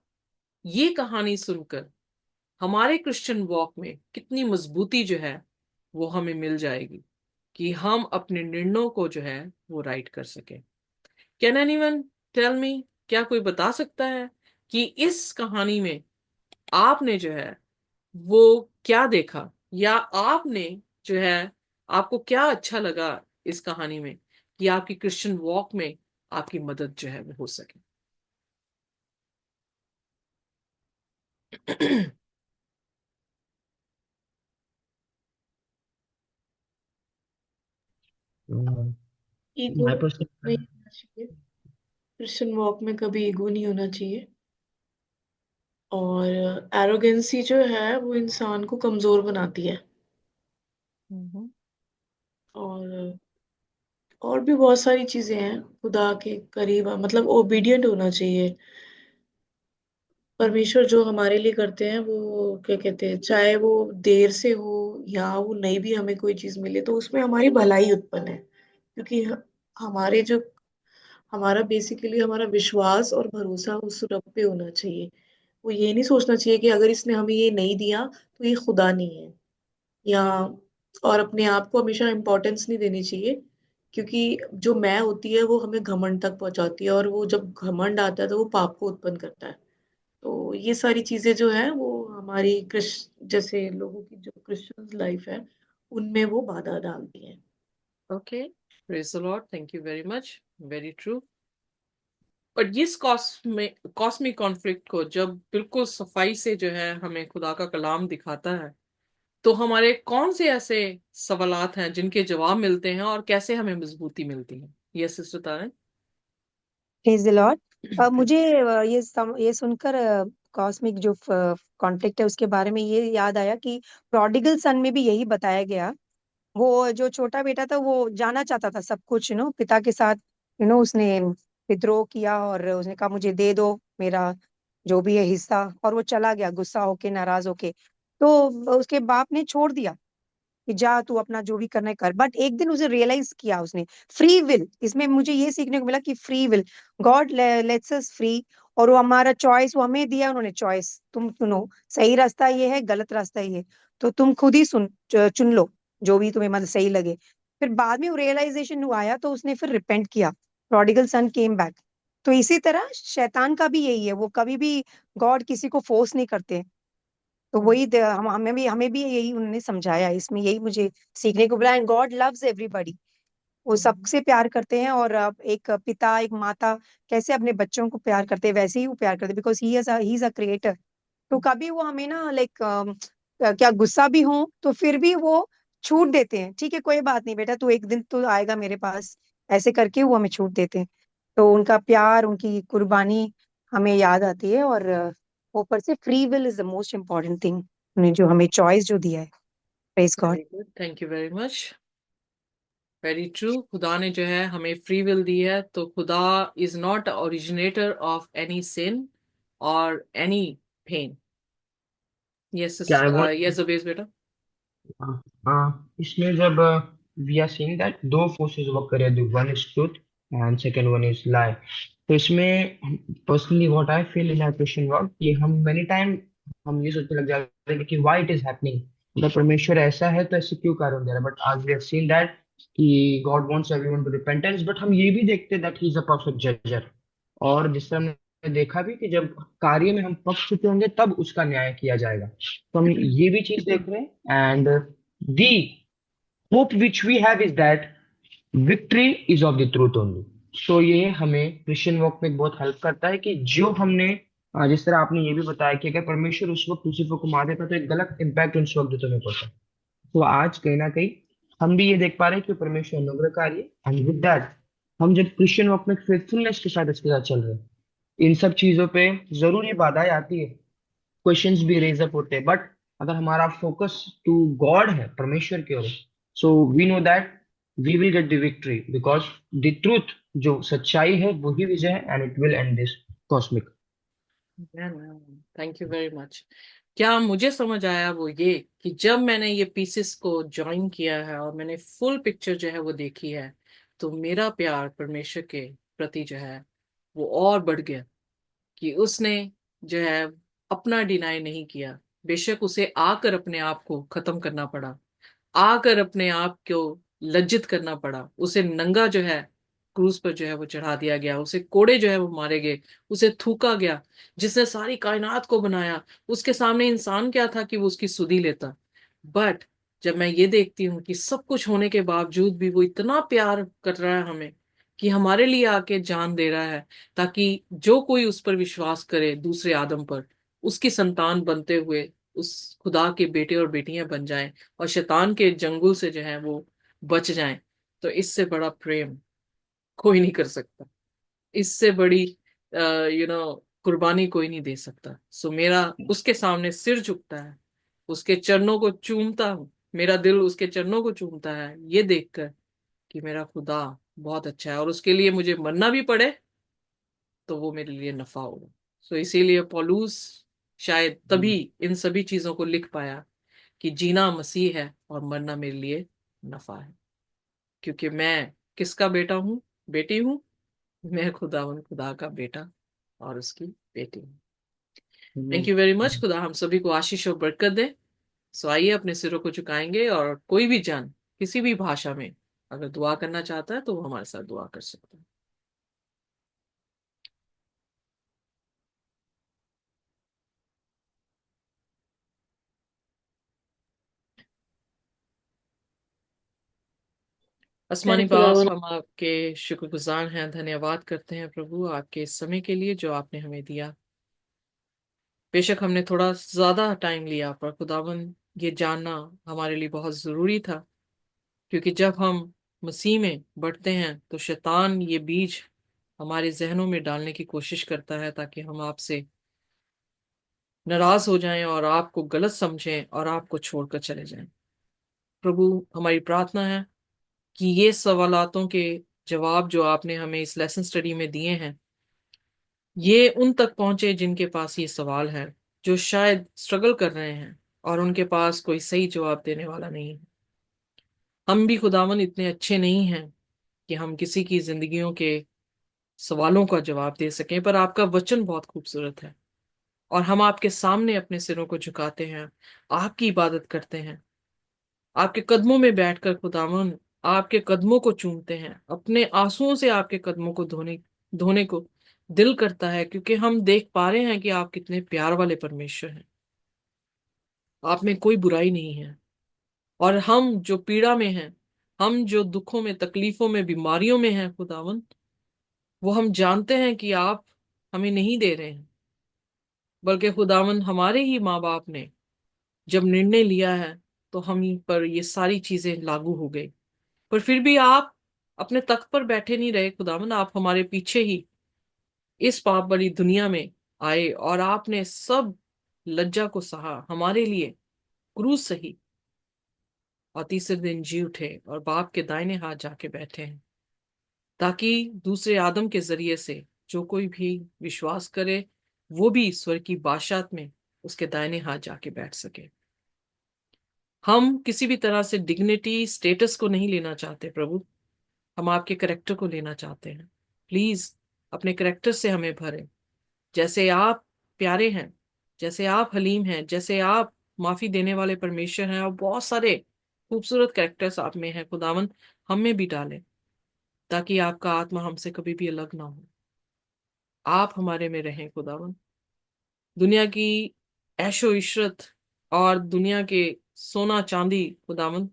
ये कहानी सुनकर हमारे क्रिश्चियन वॉक में कितनी मजबूती जो है वो हमें मिल जाएगी कि हम अपने निर्णयों को जो है वो राइट कर सके। कैन एनीवन टेल मी, क्या कोई बता सकता है कि इस कहानी में आपने जो है वो क्या देखा, या आपने जो है आपको क्या अच्छा लगा इस कहानी में कि आपकी क्रिश्चियन वॉक में आपकी मदद जो है वो हो सके। Uh, ईगो my personal नहीं होना चाहिए, क्रिश्चियन वॉक में कभी ईगो नहीं होना चाहिए। और एरोगेंसी जो है वो इंसान को कमजोर बनाती है। हम्म। और और भी बहुत सारी चीजें हैं, खुदा के करीब मतलब ओबीडिएंट होना चाहिए। परमेश्वर जो हमारे लिए करते हैं वो क्या कहते हैं, चाहे वो देर से हो या वो नहीं भी हमें कोई चीज मिले, तो उसमें हमारी भलाई उत्पन्न है। क्योंकि हमारे जो हमारा बेसिकली हमारा विश्वास और भरोसा उस रब पे होना चाहिए। वो ये नहीं सोचना चाहिए कि अगर इसने हमें ये नहीं दिया तो ये खुदा नहीं है, या और अपने आप को हमेशा इम्पोर्टेंस नहीं देनी चाहिए। क्योंकि जो मैं होती है वो हमें घमंड तक पहुंचाती है, और वो जब घमंड आता है तो वो पाप को उत्पन्न करता है। तो ये सारी चीजें जो है वो हमारी जैसे लोगों की जो क्रिश्चियन लाइफ है उनमें वो बाधा डालती है। Okay, praise the Lord, thank you very much, very true. और इस कॉस्मिक कॉन्फ्लिक्ट को जब बिल्कुल सफाई से जो है हमें खुदा का कलाम दिखाता है, तो हमारे कौन से ऐसे सवालात हैं जिनके जवाब मिलते हैं, और कैसे हमें मजबूती मिलती है? Yes sister Tara. Praise the Lord. मुझे ये सुनकर कॉस्मिक जो कॉन्फ्लिक्ट है उसके बारे में ये याद आया कि प्रोडिगल सन में भी यही बताया गया। वो जो छोटा बेटा था वो जाना चाहता था सब कुछ, पिता के साथ, उसने विद्रोह किया और उसने कहा मुझे दे दो मेरा जो भी है हिस्सा, और वो चला गया गुस्सा होके, नाराज होके। तो उसके बाप ने छोड़ दिया कि जा तू अपना जो भी करना है कर। बट एक दिन उसे रियलाइज किया उसने, फ्री विल, इसमें मुझे ये सीखने को मिला कि free will, God let's us free. और वो हमारा चॉइस वो हमें दिया उन्होंने चॉइस, तुम चुनो, सही रास्ता ये है, गलत रास्ता ये है, तो तुम खुद ही चुन लो जो भी तुम्हें मतलब सही लगे। फिर बाद में वो रियलाइजेशन आया तो उसने फिर रिपेंट किया, प्रोडिगल सन केम बैक। तो इसी तरह शैतान का भी यही है, वो कभी भी गॉड किसी को फोर्स नहीं करते। तो वही हमें भी यही उन्होंने समझाया, इसमें यही मुझे सीखने को मिला। एंड गॉड लव्स एवरीबॉडी, वो सबसे प्यार करते हैं। और एक पिता एक माता कैसे अपने बच्चों को प्यार करते हैं वैसे ही वो प्यार करते हैं, because he is a creator. तो कभी वो हमें ना लाइक क्या गुस्सा भी हो तो फिर भी वो छूट देते हैं, ठीक है कोई बात नहीं बेटा, तू एक दिन तो आएगा मेरे पास, ऐसे करके वो हमें छूट देते हैं। तो उनका प्यार, उनकी कुर्बानी हमें याद आती है। और ऊपर से free will is the most important thing, उन्हें जो हमें चॉइस जो दिया है। Praise God. Very good, thank you very much, very true. खुदा ने जो है हमें फ्री विल दी है, तो खुदा is not originator of any sin और एनी पेन। यस क्या I want यस अबेस बेटा। इसमें जब वी आर सीइंग दैट दो फोर्सेस वर्क कर रहे हैं, one is truth and second one is lie. तो इसमें personally what I feel in our Christian work कि हम मेनी टाइम हम ये सोचने लग जाते हैं कि व्हाई इट इज हैपनिंग, मतलब परमेश्वर ऐसा है तो ऐसे क्यों कारण दे रहा है। बट आज वी हैव सीन दैट कि God wants everyone to repentance, but हम ये भी देखते हैं that he is a perfect judger. और जिस तरह हमने देखा भी कि जब कार्य में हम पक्ष चुके होंगे तब उसका न्याय किया जाएगा। तो हम ये भी चीज देख रहे हैं। And the hope which we have is that victory is of the truth only. तो ये हमें क्रिश्चियन वॉक में बहुत हेल्प करता है कि जो हमने जिस तरह आपने ये भी बताया कि अगर परमेश्वर उस वक्त लूसीफर को मार देता तो एक गलत इम्पैक्ट उस वक्त तुम्हें पड़ता। तो आज कहीं ना कहीं हम भी ये देख पा रहे हैं कि परमेश्वर अनुग्रहकारी है, एंड विद दैट हम जब क्रिश्चियन वॉक में फेथफुलनेस के साथ इसके साथ चल रहे हैं, इन सब चीजों पे जरूर ये बाधाएं आती है, क्वेश्चंस भी रेज अप होते हैं, बट अगर हमारा फोकस टू गॉड है, परमेश्वर की ओर, so we know that we will get the victory because the truth, जो सच्चाई है वही विजय है, and it will end this cosmic. Thank you very much. क्या मुझे समझ आया वो ये कि जब मैंने ये पीसेस को ज्वाइन किया है और मैंने फुल पिक्चर जो है वो देखी है, तो मेरा प्यार परमेश्वर के प्रति जो है वो और बढ़ गया। कि उसने जो है अपना डिनाई नहीं किया। बेशक उसे आकर अपने आप को खत्म करना पड़ा, आकर अपने आप को लज्जित करना पड़ा, उसे नंगा जो है क्रूस पर जो है वो चढ़ा दिया गया, उसे कोड़े जो है वो मारे गए, उसे थूका गया। जिसने सारी कायनात को बनाया, उसके सामने इंसान क्या था कि वो उसकी सुधि लेता। बट जब मैं ये देखती हूँ कि सब कुछ होने के बावजूद भी वो इतना प्यार कर रहा है हमें, कि हमारे लिए आके जान दे रहा है, ताकि जो कोई उस पर विश्वास करे, दूसरे आदम पर, उसकी संतान बनते हुए उस खुदा के बेटे और बेटियां बन जाएं और शैतान के जंगल से जो है वो बच जाएं। तो इससे बड़ा प्रेम कोई नहीं कर सकता, इससे बड़ी कुर्बानी कोई नहीं दे सकता। सो मेरा उसके सामने सिर झुकता है, उसके चरणों को चूमता हूँ, मेरा दिल उसके चरणों को चूमता है ये देखकर कि मेरा खुदा बहुत अच्छा है, और उसके लिए मुझे मरना भी पड़े तो वो मेरे लिए नफा होगा। सो इसीलिए पौलुस शायद तभी इन सभी चीजों को लिख पाया कि जीना मसीह है और मरना मेरे लिए नफा है, क्योंकि मैं किसका बेटा हूँ, बेटी हूँ। मैं खुदा का बेटा और उसकी बेटी हूँ। Thank you very much. खुदा हम सभी को आशीष और बरकत दे। सो आइए अपने सिरों को झुकाएंगे, और कोई भी जन किसी भी भाषा में अगर दुआ करना चाहता है तो वो हमारे साथ दुआ कर सकता है। आसमानी थैंक बाप, खुदावन। हम आपके शुक्रगुजार हैं, धन्यवाद करते हैं प्रभु आपके इस समय के लिए जो आपने हमें दिया। बेशक हमने थोड़ा ज्यादा टाइम लिया, पर खुदावन ये जानना हमारे लिए बहुत जरूरी था, क्योंकि जब हम मसीह में बढ़ते हैं तो शैतान ये बीज हमारे जहनों में डालने की कोशिश करता है, ताकि हम आपसे नाराज हो जाएं और आपको गलत समझें और आपको छोड़कर चले जाएं। प्रभु, हमारी प्रार्थना है कि ये सवालातों के जवाब जो आपने हमें इस लेसन स्टडी में दिए हैं, ये उन तक पहुंचे जिनके पास ये सवाल है, जो शायद स्ट्रगल कर रहे हैं और उनके पास कोई सही जवाब देने वाला नहीं है। हम भी खुदावन इतने अच्छे नहीं हैं कि हम किसी की जिंदगियों के सवालों का जवाब दे सकें, पर आपका वचन बहुत खूबसूरत है, और हम आपके सामने अपने सिरों को झुकाते हैं, आपकी इबादत करते हैं, आपके कदमों में बैठकर खुदावन आपके कदमों को चूमते हैं, अपने आंसुओं से आपके कदमों को धोने धोने को दिल करता है, क्योंकि हम देख पा रहे हैं कि आप कितने प्यार वाले परमेश्वर हैं। आप में कोई बुराई नहीं है, और हम जो पीड़ा में हैं, हम जो दुखों में, तकलीफों में, बीमारियों में हैं खुदावन, वो हम जानते हैं कि आप हमें नहीं दे रहे हैं, बल्कि खुदावन हमारे ही माँ बाप ने जब निर्णय लिया है तो हम पर ये सारी चीजें लागू हो गई। पर फिर भी आप अपने तख्त पर बैठे नहीं रहे खुदावन, आप हमारे पीछे ही इस पाप वाली दुनिया में आए, और आपने सब लज्जा को सहा हमारे लिए, क्रूस सही, और तीसरे दिन जी उठे और बाप के दाहिने हाथ जाके बैठे हैं, ताकि दूसरे आदम के जरिए से जो कोई भी विश्वास करे वो भी ईश्वर की बादशाहत में उसके दाहिने हाथ जाके बैठ सके। हम किसी भी तरह से डिग्निटी, स्टेटस को नहीं लेना चाहते प्रभु, हम आपके करेक्टर को लेना चाहते हैं। प्लीज अपने करेक्टर से हमें भरें, जैसे आप प्यारे हैं, जैसे आप हलीम हैं, जैसे आप माफी देने वाले परमेश्वर हैं, और बहुत सारे खूबसूरत कैरेक्टर्स आप में हैं खुदावन, हम में भी डालें, ताकि आपका आत्मा हमसे कभी भी अलग ना हो। आप हमारे में रहें खुदावन। दुनिया की ऐशो इशरत और दुनिया के सोना चांदी खुदावन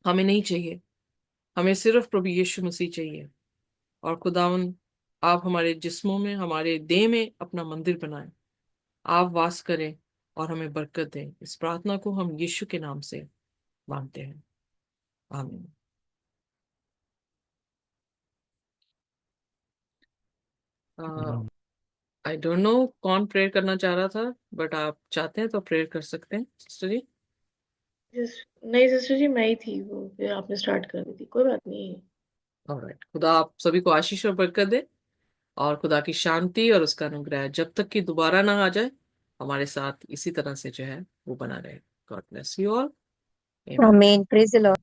हमें नहीं चाहिए, हमें सिर्फ प्रभु यीशु मसीह चाहिए। और खुदावन, आप हमारे जिस्मों में, हमारे देह में अपना मंदिर बनाएं, आप वास करें और हमें बरकत दें। इस प्रार्थना को हम यीशु के नाम से मांगते हैं, आमीन। आई डोंट नो कौन प्रेयर करना चाह रहा था, बट आप चाहते हैं तो प्रेयर कर सकते हैं सिस्टर जी। नहीं सिस्टर जी, मैं ही थी वो, फिर आपने स्टार्ट कर दी थी, कोई बात नहीं। ऑलराइट, खुदा आप सभी को आशीष और बरकत दे, और खुदा की शांति और उसका अनुग्रह जब तक कि दोबारा ना आ जाए हमारे साथ इसी तरह से जो है वो बना रहे। God bless you all. आमीन। आमीन, प्रेज द लॉर्ड।